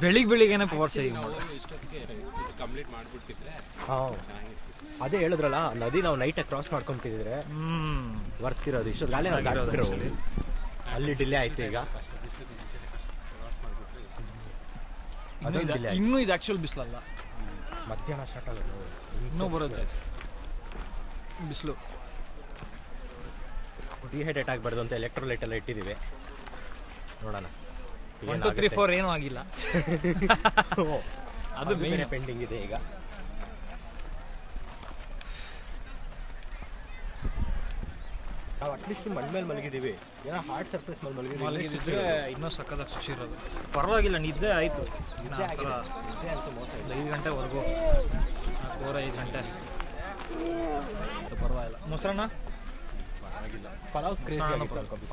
ಬೆಳಿಗ್ಗೆನೆ ಪವರ್ ಸೇವಿಂಗ್ ಮಾಡಿ. ಹಾಂ, ಅದೇ ಹೇಳಿದ್ರಲ್ಲ, ನದಿ ನಾವು ನೈಟಾಗಿ ಕ್ರಾಸ್ ಮಾಡ್ಕೊಂತಿದ್ರೆ ಬರ್ತಿರೋದು ಇಷ್ಟೊತ್ತು ಗಾಲಿ ನಾವು ದಾಟಿರೋ ಅಲ್ಲಿ ಡಿಲೇ ಆಯ್ತು. ಈಗ ಇನ್ನೂ ಇದು ಆಕ್ಚುಲ್ ಬಿಸಿಲಲ್ಲ, ಮಧ್ಯಾಹ್ನ ಸ್ಟಾರ್ಟ್ ಆಗೋದು. ಇನ್ನೂ ಬರುತ್ತೆ ಬಿಸಿಲು. ಡಿಹೈಡ್ರೇಟ್ ಆಗಬಾರ್ದು ಅಂತ ಎಲೆಕ್ಟ್ರೋಲೈಟ್ ಎಲ್ಲ ಇಟ್ಟಿದ್ದೀವಿ. ನೋಡೋಣ. 1 2 3 4 ಏನೂ ಆಗಿಲ್ಲ. ಅದು ಮೇನ್ ಪೆಂಡಿಂಗ್ ಇದೆ. ಈಗ ನಾವು ಅಟ್ಲೀಸ್ಟ್ ಮಣ್ಣ ಮೇಲೆ ಮಲಗಿದ್ದೀವಿ, ಏನೋ ಹಾರ್ಡ್ ಸರ್ಫೇಸ್ ಮೇಲೆ ಮಲಗಿದ್ರೆ ಇನ್ನೂ ಸಕ್ಕದಾಗಿ ಖುಷಿ ಇರೋದು. ಪರವಾಗಿಲ್ಲ, ನಿದ್ದೆ ಆಯಿತು. ನಿದ್ದೆ ಅಂತೂ ಮೋಸ ಇಲ್ಲ. 5 ಗಂಟೆವರೆಗೂ, 4-5 ಗಂಟೆ ಪರವಾಗಿಲ್ಲ. ಮೊಸರನ್ನ ಪಲಾವ್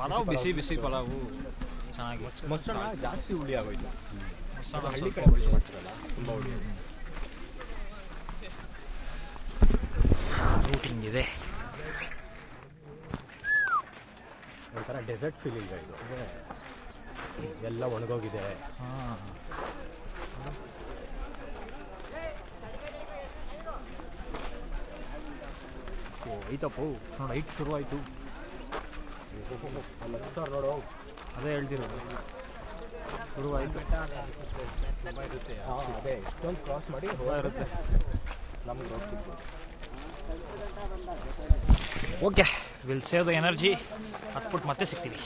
ಪಲಾವ್ ಬಿಸಿ ಬಿಸಿ ಪಲಾವು ಚೆನ್ನಾಗಿ. ಮೊಸರನ್ನ ಜಾಸ್ತಿ ಹುಳಿ ಆಗೋಯ್ತು. ಮೊಸರನ್ನ ಹಳ್ಳಿ ಕಡೆ ಹುಳಿ ಮಾಡ್ತಿರಲ್ಲ, ತುಂಬ ಹುಳಿ. ರೂಟಿಂಗ್ ಇದೆ. ಒಂಥರ ಡೆಸರ್ಟ್ ಫೀಲ್ ಈಗ. ಇದು ಎಲ್ಲ ಒಣಗೋಗಿದೆ. ಹಾಂ, ಐತಪ್ಪ ನೋಡಿ, ಐಟ್ ಶುರು ಆಯಿತು. ನೋಡು, ಅದೇ ಹೇಳ್ತಿರೋದು, ಶುರುವಾಯಿತು. ಅದೇ ಇಷ್ಟೊಂದು ಕ್ರಾಸ್ ಮಾಡಿ ಇರುತ್ತೆ ನಮ್ಗೆ ಹೋಗ್ತಿತ್ತು. Okay, will save the energy. ಹತ್ಬಿಟ್ಟು ಮತ್ತೆ ಸಿಗ್ತೀವಿ.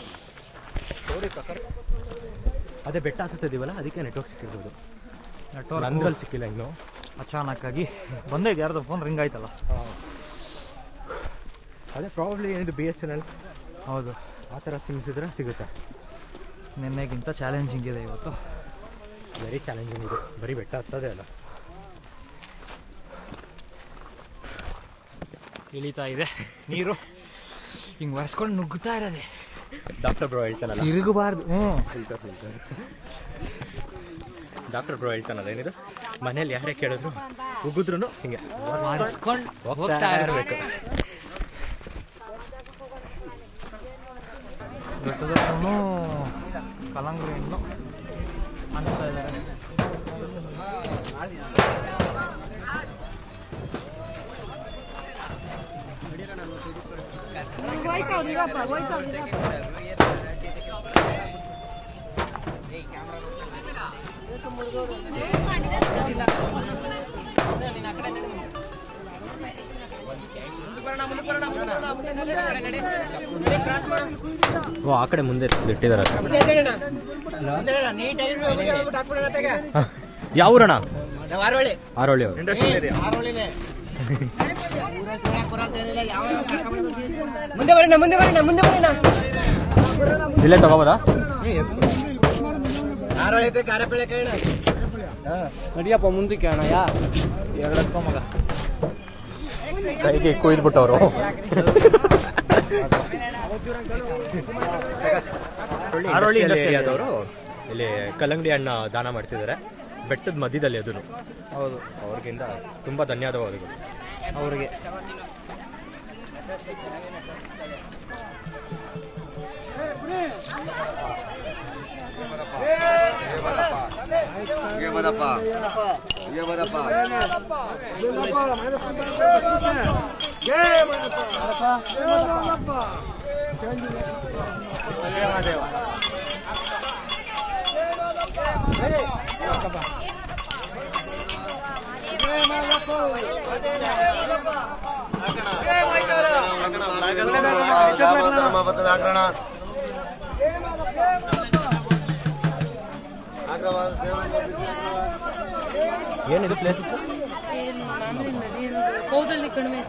ಸ್ಟೋರಿ ಪ್ರಕಾರ ಅದೇ ಬೆಟ್ಟ ಹತ್ತುತ್ತಿದ್ದೀವಲ್ಲ, ಅದಕ್ಕೆ ನೆಟ್ವರ್ಕ್ ಸಿಕ್ಕಿರ್ಬೋದು. ನೆಟ್ವರ್ಕ್ ನಂದ್ರಲ್ಲಿ ಸಿಕ್ಕಿಲ್ಲ ಇನ್ನು. ಅಚಾನಕ್ಕಾಗಿ ಬಂದೈತೆ, ಯಾರ್ದು ಫೋನ್ ರಿಂಗ್ ಆಯ್ತಲ್ಲ. ಅದೇ ಪ್ರಾಬ್ಲಿ ಏನಿದು BSNL ಹೌದು, ಆ ಥರ ಸಿಮ್ಸ್ ಇದ್ರೆ ಸಿಗುತ್ತೆ. ನಿನ್ನೆಗಿಂತ ಚಾಲೆಂಜಿಂಗ್ ಇದೆ ಇವತ್ತು. ವೆರಿ ಚಾಲೆಂಜಿಂಗ್ ಇದೆ, ಬರೀ ಬೆಟ್ಟ ಹತ್ತದೇ ಅಲ್ಲ. ಇಳಿತಾ ಇದೆ ನೀರು, ಹಿಂಗೆ ಒರೆಸ್ಕೊಂಡು ನುಗ್ಗುತ್ತಾ ಇರೋದೆ. ಡಾಕ್ಟರ್ ಬ್ರೋ ಹೇಳ್ತಾನಲ್ಲ, ತಿರುಗಬಾರ್ದು. ಡಾಕ್ಟರ್ ಬ್ರೋ ಹೇಳ್ತಾನಲ್ಲ, ಏನಿದು ಮನೇಲಿ ಯಾರೇ ಕೇಳಿದ್ರು ಉಗಿದ್ರು ಹಿಂಗೆ ಒರೆಸ್ಕೊಂಡು ಹೋಗ್ತಾ ಇರಬೇಕು. ಬೆಟ್ಟದಲ್ಲೂ ಕಲ್ಲಂಗಡಿ ಹಣ್ಣು ಅನಿಸ್ತಾ ಇದ್ದಾರೆ. ಓ ಆ ಕಡೆ ಮುಂದೆ ಇಟ್ಟಿದ್ದಾರೆ. ಯಾವ ಊರಣ? ಆರೋಳಿ ಅವರು. ಇಲ್ಲೇ ತಗೋಬೋದಾ? ನಡಿಯಪ್ಪ ಮುಂದಕ್ಕೆ ಅಣ್ಣ. ಎರಡಕ್ಕ ಮಗ ಕೈಗೆ ಕುಯ್ದ್ಬಿಟ್ಟವರು. ಆರೋಳಿ ಏರಿಯಾದವರು ಇಲ್ಲಿ ಕಲ್ಲಂಗಡಿ ಹಣ್ಣು ದಾನ ಮಾಡ್ತಿದ್ದಾರೆ, ಬೆಟ್ಟದ ಮಧ್ಯದಲ್ಲಿ. ಅದನ್ನು ಹೌದು, ಅವ್ರಿಗಿಂದ ತುಂಬಾ ಧನ್ಯವಾದಗಳು ಅವ್ರಿಗೆ. ಏನಿದೆ ಪ್ಲೇಸ್? ಕೌದಳ್ಳಿ ಕಡಿಮೆ.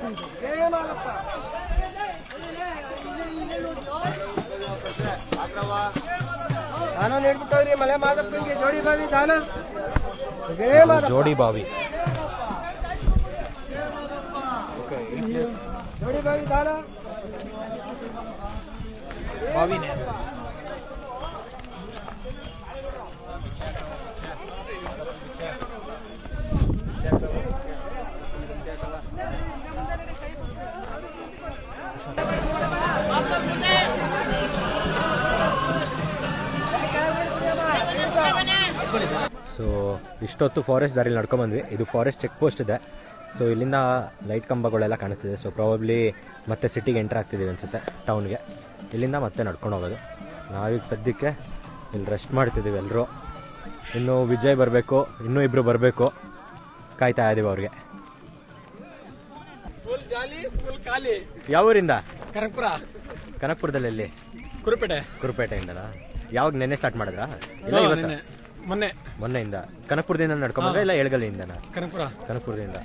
ಜೋಡಿ ಬಾವಿ. ಬಾವಿನೇ. ಸೊ ಇಷ್ಟೊತ್ತು ಫಾರೆಸ್ಟ್ ದಾರಿಲಿ ನಡ್ಕೊಂಬಂದ್ವಿ. ಇದು ಫಾರೆಸ್ಟ್ ಚೆಕ್ ಪೋಸ್ಟ್ ಇದೆ. ಸೊ ಇಲ್ಲಿಂದ ಲೈಟ್ ಕಂಬಗಳೆಲ್ಲ ಕಾಣಿಸ್ತಿದೆ. ಸೊ ಪ್ರಾಬಬ್ಲಿ ಮತ್ತೆ ಸಿಟಿಗೆ ಎಂಟರ್ ಆಗ್ತಿದ್ದೀವಿ ಅನಿಸುತ್ತೆ, ಟೌನ್ಗೆ. ಇಲ್ಲಿಂದ ಮತ್ತೆ ನಡ್ಕೊಂಡು ಹೋಗೋದು. ನಾವೀಗ ಸದ್ಯಕ್ಕೆ ಇಲ್ಲಿ ರೆಸ್ಟ್ ಮಾಡ್ತಿದ್ದೀವಿ ಎಲ್ಲರೂ. ಇನ್ನು ವಿಜಯ್ ಬರಬೇಕು, ಇನ್ನೂ ಇಬ್ಬರು ಬರಬೇಕು, ಕಾಯ್ತಾ ಇದ್ದೀವಿ ಅವ್ರಿಗೆ. ಯಾವ ಊರಿಂದ? ಕನಕಪುರ. ಕನಕಪುರದಲ್ಲಿ ಎಲ್ಲಿ? ಕುರುಪೇಟೆಯಿಂದನಾ? ಯಾವಾಗ ನೆನ್ನೆ ಸ್ಟಾರ್ಟ್ ಮಾಡಿದ್ರಾ? ಇಲ್ಲ ಇವತ್ತು? ಮೊನ್ನೆಯಿಂದ. ಕನಕಪುರದಿಂದ ನಡ್ಕೊಂಡ್ರೆ ಇಲ್ಲ ಎಳಗಲ್ಲಿಂದನಾ? ಕನಕಪುರದಿಂದ.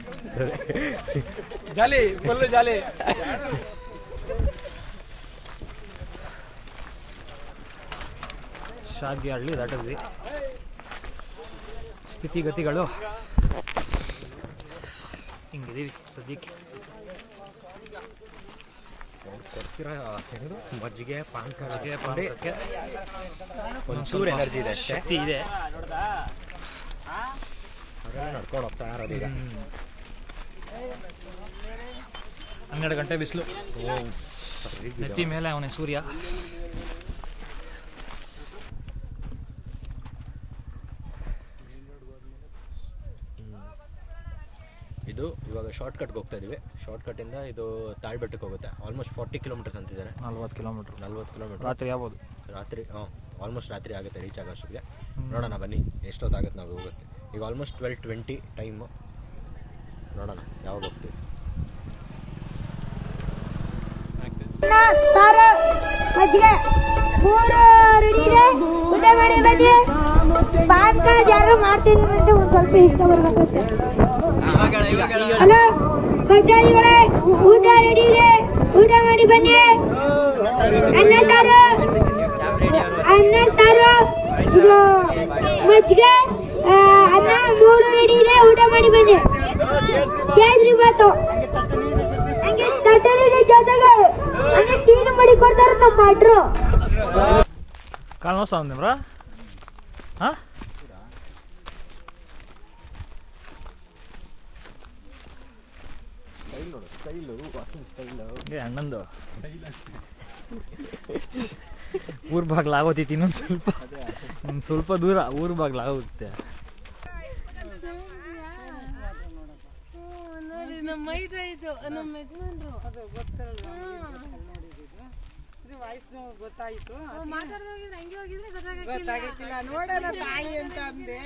ಜಾಲಿ ಫುಲ್ ಜಾಲಿ. ಶಾಗಿ ಹಳ್ಳಿ ದಾಟಿದ್ವಿ. ಸ್ಥಿತಿಗತಿಗಳು ಹಿಂಗಿದೀವಿ ಸದ್ಯಕ್ಕೆ. ಮಜ್ಜಿಗೆ ಪಾನಕ ಒಂಚೂರು ಎನರ್ಜಿ ಇದೆ, ಶಕ್ತಿ ಇದೆ. ನಡ್ಕೊಂಡು ಹೋಗ್ತಾ ಇರೋದೀಗ. 12 ಗಂಟೆ ಬಿಸಿಲು, ನೆತ್ತಿ ಮೇಲೆ ಅವನೇ ಸೂರ್ಯ. ಇದು ಇವಾಗ ಶಾರ್ಟ್ ಕಟ್ಗೆ ಹೋಗ್ತಾ ಇದೀವಿ. ಶಾರ್ಟ್ ಕಟ್ ಇಂದ ಇದು ತಾಳ್ಬೆಟ್ಟಕ್ಕೆ ಹೋಗುತ್ತೆ. ಆಲ್ಮೋಸ್ಟ್ 40 ಕಿಲೋಮೀಟರ್ಸ್ ಅಂತಿದ್ದಾರೆ. 40 ಕಿಲೋಮೀಟರ್. ರಾತ್ರಿ ಆಗ್ಬೋದು. ರಾತ್ರಿ ಆಲ್ಮೋಸ್ಟ್ ರಾತ್ರಿ ಆಗುತ್ತೆ ರೀಚ್ ಆಗೋಷ್ಟೊತ್ತಿಗೆ. ನೋಡೋಣ ಬನ್ನಿ ಎಷ್ಟೊತ್ತಾಗುತ್ತೆ ನಾವು ಹೋಗುತ್ತೆ. ಈಗ ಆಲ್ಮೋಸ್ಟ್ 12:20 ಟೈಮು. ನೋಡೋಣ ಯಾವಾಗ ಹೋಗ್ತೀವಿ. ಸಾರು ಮಜ್ಜಿಗೆ 3 ರೆಡಿ ಇದೆ, ಊಟ ಮಾಡಿ ಬನ್ನಿ. ಪಾನ್ ಕಾರ್ಡ್ ಯಾರು ಮಾಡ್ತಿದ್ರು ಅಂತ ಒಂದು ಸ್ವಲ್ಪ ಇಷ್ಟ ಬರ್ಬೇಕಾಗುತ್ತೆ. ಹಲೋ ಭಕ್ತಾದಿಗಳೇ, ಊಟ ರೆಡಿ ಇದೆ, ಊಟ ಮಾಡಿ ಬನ್ನಿ. ಅನ್ನ ಸಾರು ಮಜ್ಜಿಗೆ ಅನ್ನ 3 ರೆಡಿ ಇದೆ, ಊಟ ಮಾಡಿ ಬನ್ನಿ. ಕೇಸರಿ ಬಾತು ಹಂಗೆ ತಟ್ಟಲಿದೆ, ಜೊತೆಗೆ ಹಂಗೆ ಟೀನು ಮಾಡಿ ಕೊಡ್ತಾರೆ ನಮ್ಮ ಭಟ್ರು. ಕಾಲ್ ನೋಸ ನಿಮ್ರ ಹಾ ಅಣ್ಣಂದು ಊರ್ ಬಾಗ್ಲಾಗೋತೈತಿ ಇನ್ನೊಂದು ಸ್ವಲ್ಪ ದೂರ ಊರ್ ಬಾಗ್ಲಾಗುತ್ತೆ. ನಮ್ಮ ಮೈದ ಇದು ನಮ್ಮ ಯಜಮಾನ್ರು ಗೊತ್ತಾಯ್ತು, ಮಾತಾಡೋಗಿದ್ರೆ ಹಂಗೆ ಹೋಗಿದ್ರೆ ಗೊತ್ತಾಗಿಲ್ಲ. ನೋಡೋಣ ತಾಯಿ ಅಂತ ಅಂದೆ,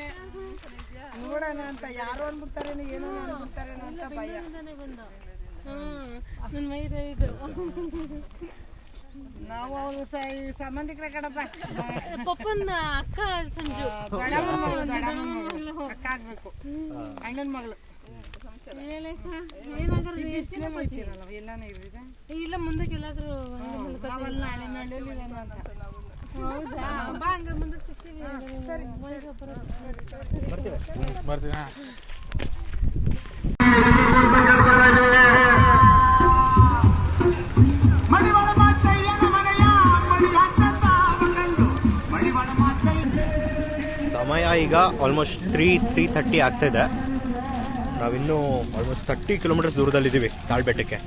ನೋಡೋಣ ಅಂತ ಯಾರು ಅನ್ಬಿಡ್ತಾರೇನೋ ಏನೋ ಅನ್ಬಿಡ್ತಾರೇನೋ ಅಂತ ಭಯ. ನನ್ನ ಮೈದ ಇದು ನಾವು ಅವರು ಸಂಬಂಧಿಕರ ಕಡಪ ಪಪ್ಪನ ಅಕ್ಕ ಸಂಜು ಅಕ್ಕ ಆಗ್ಬೇಕು, ಅಣ್ಣನ ಮಗಳು. ಎಲ್ಲಾನು ಇರಿದೆ ಇಲ್ಲ ಮುಂದಕ್ಕೆ ಎಲ್ಲಾದ್ರೂ ನಾವೆಲ್ಲ ಹಳ್ಳಿಯಲ್ಲಿ ಹೌದಾ ಬಾ ಹಂಗಾರೆ ಮುಂದಕ್ಕೆ ಸಿಗ್ತೀವಿ. ಬರ್ತೀವಿ. ಸಮಯ ಈಗ ಆಲ್ಮೋಸ್ಟ್ 3:30 ಆಗ್ತಾಯಿದೆ. ನಾವಿನ್ನೂ ಆಲ್ಮೋಸ್ಟ್ 30 ಕಿಲೋಮೀಟರ್ಸ್ ದೂರದಲ್ಲಿದ್ದೀವಿ ತಾಳ್ಬೆಟ್ಟಕ್ಕೆ.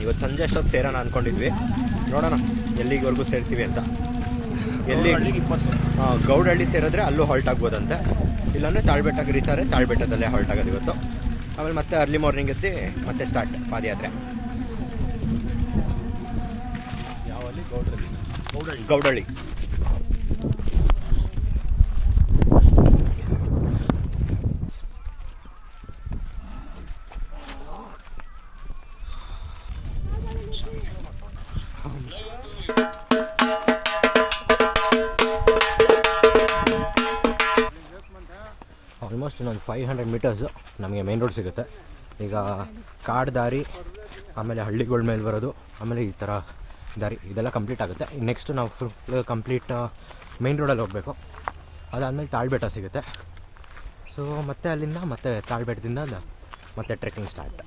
ಇವತ್ತು ಸಂಜೆ ಅಷ್ಟೊತ್ತು ಸೇರೋಣ ಅಂದ್ಕೊಂಡಿದ್ವಿ, ನೋಡೋಣ ಎಲ್ಲಿವರೆಗೂ ಸೇರ್ತೀವಿ ಅಂತ. ಎಲ್ಲಿ ಗೌಡಹಳ್ಳಿ ಸೇರಿದ್ರೆ ಅಲ್ಲೂ ಹಾಲ್ಟ್ ಆಗ್ಬೋದಂತೆ, ಇಲ್ಲಾಂದರೆ ತಾಳ್ಬೆಟ್ಟಕ್ಕೆ ರೀಚ್ ಆದರೆ ತಾಳ್ಬೆಟ್ಟದಲ್ಲೇ ಹಾಲ್ಟ್ ಆಗೋದು ಇವತ್ತು. ಆಮೇಲೆ ಮತ್ತೆ ಅರ್ಲಿ ಮಾರ್ನಿಂಗ್ ಎದ್ದು ಮತ್ತೆ ಸ್ಟಾರ್ಟ್ ಪಾದಯಾತ್ರೆ. ಯಾವಲ್ಲಿ? ಗೌಡಹಳ್ಳಿ. ಆಲ್ಮೋಸ್ಟ್ ಇನ್ನೊಂದು 500 ಮೀಟರ್ಸು ನಮಗೆ ಮೇನ್ ರೋಡ್ ಸಿಗುತ್ತೆ. ಈಗ ಕಾಡು ದಾರಿ, ಆಮೇಲೆ ಹಳ್ಳಿಗಳ ಮೇಲೆ ಬರೋದು, ಆಮೇಲೆ ಈ ಥರ ದಾರಿ ಇದೆಲ್ಲ ಕಂಪ್ಲೀಟ್ ಆಗುತ್ತೆ. ನೆಕ್ಸ್ಟ್ ನಾವು ಫುಲ್ ಕಂಪ್ಲೀಟ್ ಮೇನ್ ರೋಡಲ್ಲಿ ಹೋಗಬೇಕು. ಅದಾದಮೇಲೆ ತಾಳ್ಬೆಟ್ಟ ಸಿಗುತ್ತೆ. ಸೊ ಮತ್ತೆ ಅಲ್ಲಿಂದ ಮತ್ತೆ ತಾಳ್ಬೆಟ್ಟದಿಂದ ಮತ್ತೆ ಟ್ರೆಕ್ಕಿಂಗ್ ಸ್ಟಾರ್ಟ್.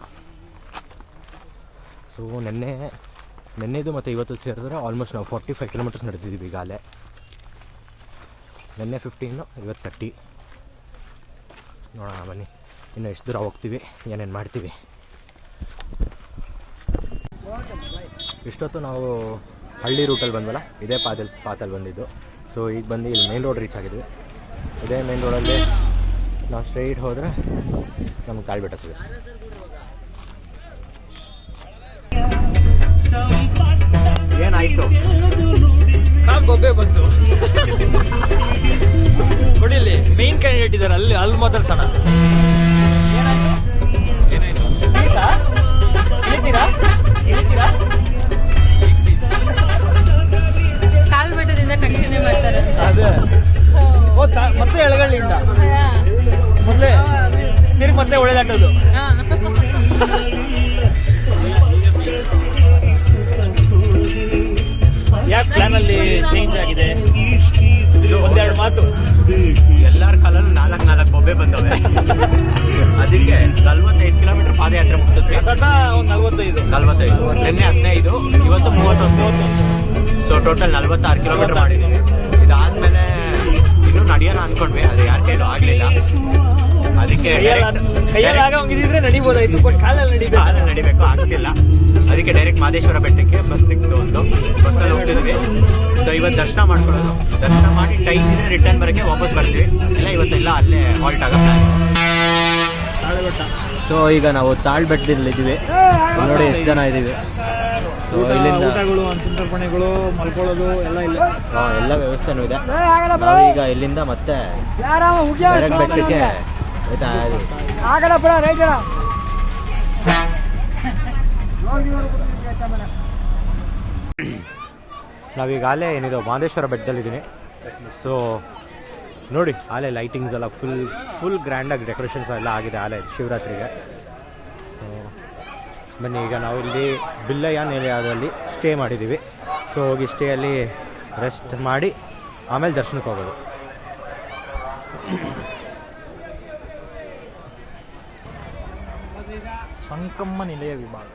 ಸೊ ನೆನ್ನೆದು ಮತ್ತು ಇವತ್ತು ಸೇರಿದ್ರೆ ಆಲ್ಮೋಸ್ಟ್ ನಾವು 45 ಕಿಲೋಮೀಟರ್ಸ್ ನಡೆದಿದ್ದೀವಿ ಈಗಾಗಲೇ. ನೆನ್ನೆ 15, ಇವತ್ತು 30. ನೋಡೋಣ ಬನ್ನಿ ಇನ್ನು ಎಷ್ಟು ದೂರ ಹೋಗ್ತೀವಿ, ಏನೇನು ಮಾಡ್ತೀವಿ. ಇಷ್ಟೊತ್ತು ನಾವು ಹಳ್ಳಿ ರೂಟಲ್ಲಿ ಬಂದ್ವಲ್ಲ, ಇದೇ ಪಾತಲ್ಲಿ ಬಂದಿದ್ದು. ಸೊ ಈಗ ಬಂದು ಇಲ್ಲಿ ಮೇನ್ ರೋಡ್ ರೀಚ್ ಆಗಿದ್ವಿ. ಇದೇ ಮೇನ್ ರೋಡಲ್ಲಿ ನಾವು ಸ್ಟ್ರೈಟ್ ಹೋದರೆ ನಮ್ಗೆ ತಾಳ್ಬೆಟ್ಟ ಸಿಗುತ್ತೆ. ಏನಾಯಿತು? ಗೊಬ್ಬೆ ಬಂತು ಕೊಡಿಲಿ. ಮೇನ್ ಕ್ಯಾಂಡಿಡೇಟ್ ಇದ್ದಾರೆ, ಅಲ್ಲಿ ಮಾತಾಡ್ಸೋಣ. ತಾಳ್ಬೆಟ್ಟದಿಂದ ಕಂಟಿನ್ಯೂ ಮಾಡ್ತಾರೆ. ಅದೇ ಮತ್ತೆ ಎಳಗಳ್ಳಿಯಿಂದ ಮೊದಲೇ ತಿರುಗಿ ಮತ್ತೆ ಒಳ್ಳೆದಾಟೋದು. ಯಾಕೆ ಪ್ಲಾನ್ ಅಲ್ಲಿ ಚೇಂಜ್ ಆಗಿದೆ? ಒಂದೆರಡು ಮಾತು. ಎಲ್ಲರ ಕಾಲಲ್ಲೂ 4 ಬೊಬ್ಬೆ ಬಂದವೆ. ಅದಕ್ಕೆ 45 ಕಿಲೋಮೀಟರ್ ಪಾದಯಾತ್ರೆ ಮುಗಿಸುತ್ತೆ. ಒಂದು 45. ನಿನ್ನೆ 15, ಇವತ್ತು 31. ಸೊ ಟೋಟಲ್ 46 ಕಿಲೋಮೀಟರ್ ಮಾಡಿದ್ದೀವಿ. ಇದಾದ್ಮೇಲೆ ಇನ್ನೂ ನಡೆಯೋಣ ಅನ್ಕೊಂಡ್ವಿ, ಅದು ಯಾರ ಕೈಲೂ ಆಗಲಿಲ್ಲ. ಅದಕ್ಕೆ ಕೈಯಾಗಿದ್ರೆ ನಡಿಬೋದಾಯ್ತು, ಬಟ್ ಕಾಲಲ್ಲಿ ನಡಿಬೇಕು, ಆಗ್ತಿಲ್ಲ. ಅದಕ್ಕೆ ಡೈರೆಕ್ಟ್ ಮಾದೇಶ್ವರ ಬೆಟ್ಟಕ್ಕೆ ಬಸ್ ಸಿಕ್ತು. ಒಂದು ಬಸ್ಸಲ್ಲಿ ಹೋಗ್ತಿದ್ವಿ. ಸೊ ಇವತ್ತು ದರ್ಶನ ಮಾಡ್ಕೊಳ್ಳೋದು, ದರ್ಶನ ಮಾಡಿ ಟೈಮ್ ಇದ್ರೆ ರಿಟರ್ನ್ ಬರೋಕ್ಕೆ ವಾಪಸ್ ಬರ್ತೀವಿ. ಇಲ್ಲ ಇವತ್ತೆಲ್ಲ ಅಲ್ಲೇ ಹಾಲ್ಟ್ ಆಗೋ ಪ್ಲಾನ್. ಸೊ ಈಗ ನಾವು ತಾಳ್ಬೆಟ್ಟದಲ್ಲಿದ್ದೀವಿ, ನೋಡಿ ಎಷ್ಟು ಜನ ಇದ್ದೀವಿ. ಸೊ ಇಲ್ಲಿಂದ ಸಂತರ್ಪಣೆಗಳು, ಮಲ್ಕೊಳ್ಳೋದು ಎಲ್ಲ ಇಲ್ಲ, ಎಲ್ಲ ವ್ಯವಸ್ಥೆನೂ ಇದೆ. ನಾವೀಗ ಇಲ್ಲಿಂದ ಮತ್ತೆ ಡೈರೆಕ್ಟ್ ಬೆಟ್ಟಕ್ಕೆ ನಾವೀಗ ಆಲೇ ಏನಿದೆ ಮಾದೇಶ್ವರ ಬೆಟ್ಟದಲ್ಲಿದ್ದೀನಿ. ಸೊ ನೋಡಿ ಆಲೇ ಲೈಟಿಂಗ್ಸ್ ಎಲ್ಲ ಫುಲ್ ಗ್ರ್ಯಾಂಡಾಗಿ ಡೆಕೋರೇಷನ್ಸ್ ಎಲ್ಲ ಆಗಿದೆ ಆಲೇ ಶಿವರಾತ್ರಿಗೆ. ಸೊ ಬನ್ನಿ, ಈಗ ನಾವು ಇಲ್ಲಿ ಬಿಲ್ಲಯ್ಯ ನಿಲಯದಲ್ಲಿ ಸ್ಟೇ ಮಾಡಿದ್ದೀವಿ. ಸೊ ಹೋಗಿ ಸ್ಟೇಯಲ್ಲಿ ರೆಸ್ಟ್ ಮಾಡಿ ಆಮೇಲೆ ದರ್ಶನಕ್ಕೆ ಹೋಗೋದು. ಸಂಕಮ್ಮ ನಿಲಯ ವಿಭಾಗ.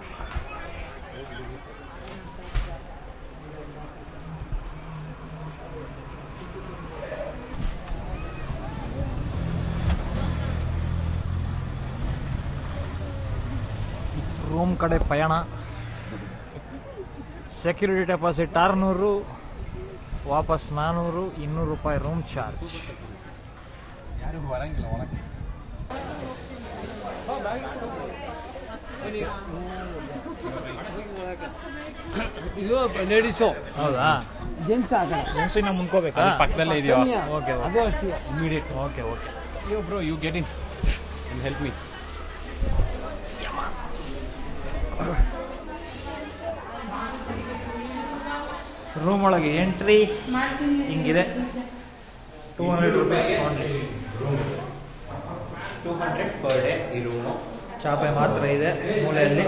ರೂಮ್ ಕಡೆ ಪಯಣ. ಸೆಕ್ಯೂರಿಟಿ ಡೆಪಾಸಿಟ್ 600, ವಾಪಸ್ 400, 200 ರೂಪಾಯಿ ರೂಮ್ ಚಾರ್ಜ್. ಯಾರಿಗೂ ಬರಂಗಿಲ್ಲ ಒಳಕ್ಕೆ. ಇದು ಲೇಡೀಸು. ಹೌದಾ? ಜೆಂಟ್ಸ್ ಇನ್ನ ಮುಂದ್ಕೋಬೇಕಾ? ಪಕ್ಕದಲ್ಲೇ ಇದೆಯೋ? ಓಕೆ, ಅದು ಅಷ್ಟೇ immediate. Okay. Bro you get in and help me. Room ಒಳಗೆ ಎಂಟ್ರಿ ಹಿಂಗಿದೆ. 200 ರೂಪೀಸ್ ಓನ್ಲಿ. 200 ಪರ್ ಡೇ ಈ ರೂಮು. ಚಾಪೆ ಮಾತ್ರ ಇದೆ ಮೂಲೆಯಲ್ಲಿ.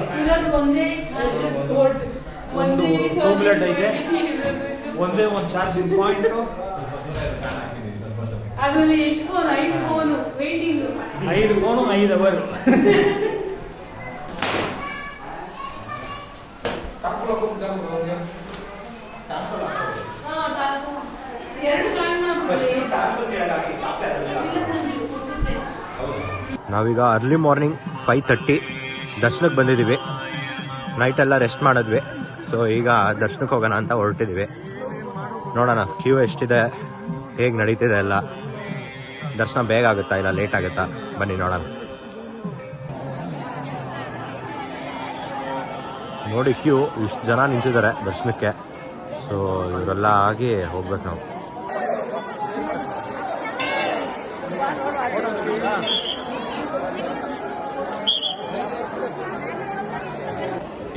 ಒಂದು ಟ್ಯೂಬ್ಲೈಟ್ ಐತೆ. ಒಂದೇ ಒಂದು ಚಾರ್ಜಿಂಗ್ ಪಾಯಿಂಟ್. ಅದರಲ್ಲಿ ಎಷ್ಟು ಫೋನ್? 5 phone waiting. 5 ಫೋನು 5 ಅವರು. ನಾವೀಗ ಅರ್ಲಿ ಮಾರ್ನಿಂಗ್ 5:30 ದರ್ಶನಕ್ಕೆ ಬಂದಿದ್ದೀವಿ. ನೈಟೆಲ್ಲ ರೆಸ್ಟ್ ಮಾಡಿದ್ವಿ. ಸೊ ಈಗ ದರ್ಶನಕ್ಕೆ ಹೋಗೋಣ ಅಂತ ಹೊರಟಿದ್ದೀವಿ. ನೋಡೋಣ ಕ್ಯೂ ಎಷ್ಟಿದೆ, ಹೇಗೆ ನಡೀತಿದೆ ಎಲ್ಲ. ದರ್ಶನ ಬೇಗ ಆಗುತ್ತಾ ಇಲ್ಲ ಲೇಟ್ ಆಗುತ್ತಾ, ಬನ್ನಿ ನೋಡೋಣ. ನೋಡಿ ಕ್ಯೂ ಇಷ್ಟು ಜನ ನಿಂತಿದ್ದಾರೆ ದರ್ಶನಕ್ಕೆ. ಸೊ ಇವರೆಲ್ಲ ಆಗಿ ಹೋಗ್ಬೇಕು ನಾವು.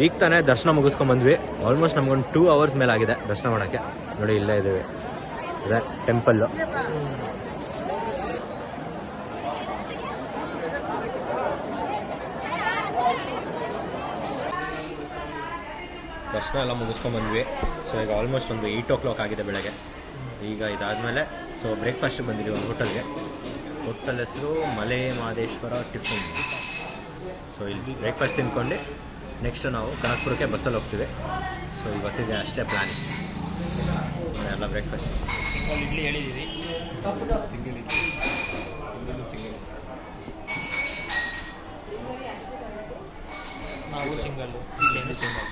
ಈಗ ತಾನೇ ದರ್ಶನ ಮುಗಿಸ್ಕೊಂಡ್ಬಂದ್ವಿ. ಆಲ್ಮೋಸ್ಟ್ ನಮ್ಗೊಂದು 2 ಅವರ್ಸ್ ಮೇಲೆ ಆಗಿದೆ ದರ್ಶನ ಮಾಡೋಕ್ಕೆ. ನೋಡಿ ಇಲ್ಲೇ ಇದ್ದೀವಿ, ಅದೇ ಟೆಂಪಲ್ಲು. ದರ್ಶನ ಎಲ್ಲ ಮುಗಿಸ್ಕೊಂಡ್ಬಂದ್ವಿ. ಸೊ ಈಗ ಆಲ್ಮೋಸ್ಟ್ ಒಂದು 8 o'clock ಆಗಿದೆ ಬೆಳಗ್ಗೆ. ಈಗ ಇದಾದಮೇಲೆ ಸೊ ಬ್ರೇಕ್ಫಾಸ್ಟಿಗೆ ಬಂದಿದ್ದೀವಿ ಒಂದು ಹೋಟೆಲ್ಗೆ. ಹೋಟೆಲ್ ಹೆಸರು ಮಲೆ ಮಾದೇಶ್ವರ ಟಿಫಿನ್. ಸೊ ಇಲ್ಲಿ ಬ್ರೇಕ್ಫಾಸ್ಟ್ ತಿನ್ಕೊಂಡು ನೆಕ್ಸ್ಟ್ ನಾವು ಕನಕಪುರಕ್ಕೆ ಬಸ್ಸಲ್ಲಿ ಹೋಗ್ತೀವಿ. ಸೊ ಇವತ್ತಿಗೆ ಅಷ್ಟೇ ಪ್ಲ್ಯಾನ್ ಎಲ್ಲ. ಬ್ರೇಕ್ಫಾಸ್ಟ್ ಇಡ್ಲಿ ಹೇಳಿದ್ದೀವಿ. Single idli, single. ನಾವು ಸಿಂಗಲ್ಲು, ಇಡ್ಲಿ ಸಿಂಗಲ್.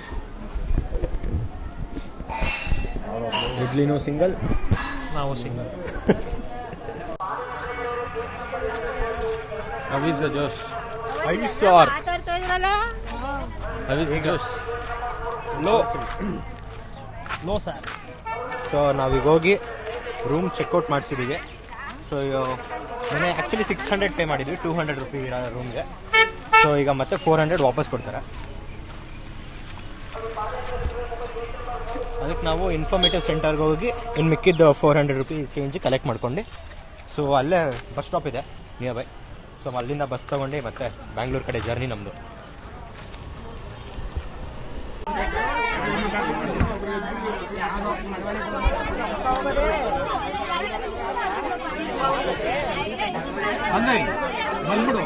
ಇಡ್ಲಿನೂ ಸಿಂಗಲ್, ನಾವು single. How is the Josh? ಐಸಾರ್ How is the Josh? Low sir. So ನಾವೀಗ ಹೋಗಿ ರೂಮ್ ಚೆಕ್ಔಟ್ ಮಾಡಿಸಿದ್ದೀವಿ. ಸೊ ಮನೆ ಆ್ಯಕ್ಚುಲಿ 600 ಪೇ ಮಾಡಿದ್ವಿ, 200 ರೂಪಿ ರೂಮ್ಗೆ. ಸೊ ಈಗ ಮತ್ತೆ 400 ವಾಪಸ್ ಕೊಡ್ತಾರೆ. ಅದಕ್ಕೆ ನಾವು ಇನ್ಫಾರ್ಮೇಟಿವ್ ಸೆಂಟರ್ಗೆ ಹೋಗಿ ಇನ್ನು ಮಿಕ್ಕಿದ್ದು 400 ರೂಪಿ ಚೇಂಜ್ ಕಲೆಕ್ಟ್ ಮಾಡ್ಕೊಂಡು, ಸೊ ಅಲ್ಲೇ ಬಸ್ ಸ್ಟಾಪ್ ಇದೆ ನಿಯರ್ ಬೈ. ಸೊ ಅಲ್ಲಿಂದ ಬಸ್ ತೊಗೊಂಡು ಮತ್ತೆ ಬ್ಯಾಂಗ್ಳೂರ್ ಕಡೆ ಜರ್ನಿ ನಮ್ಮದು. ಬಂದ್ಬಿಡು.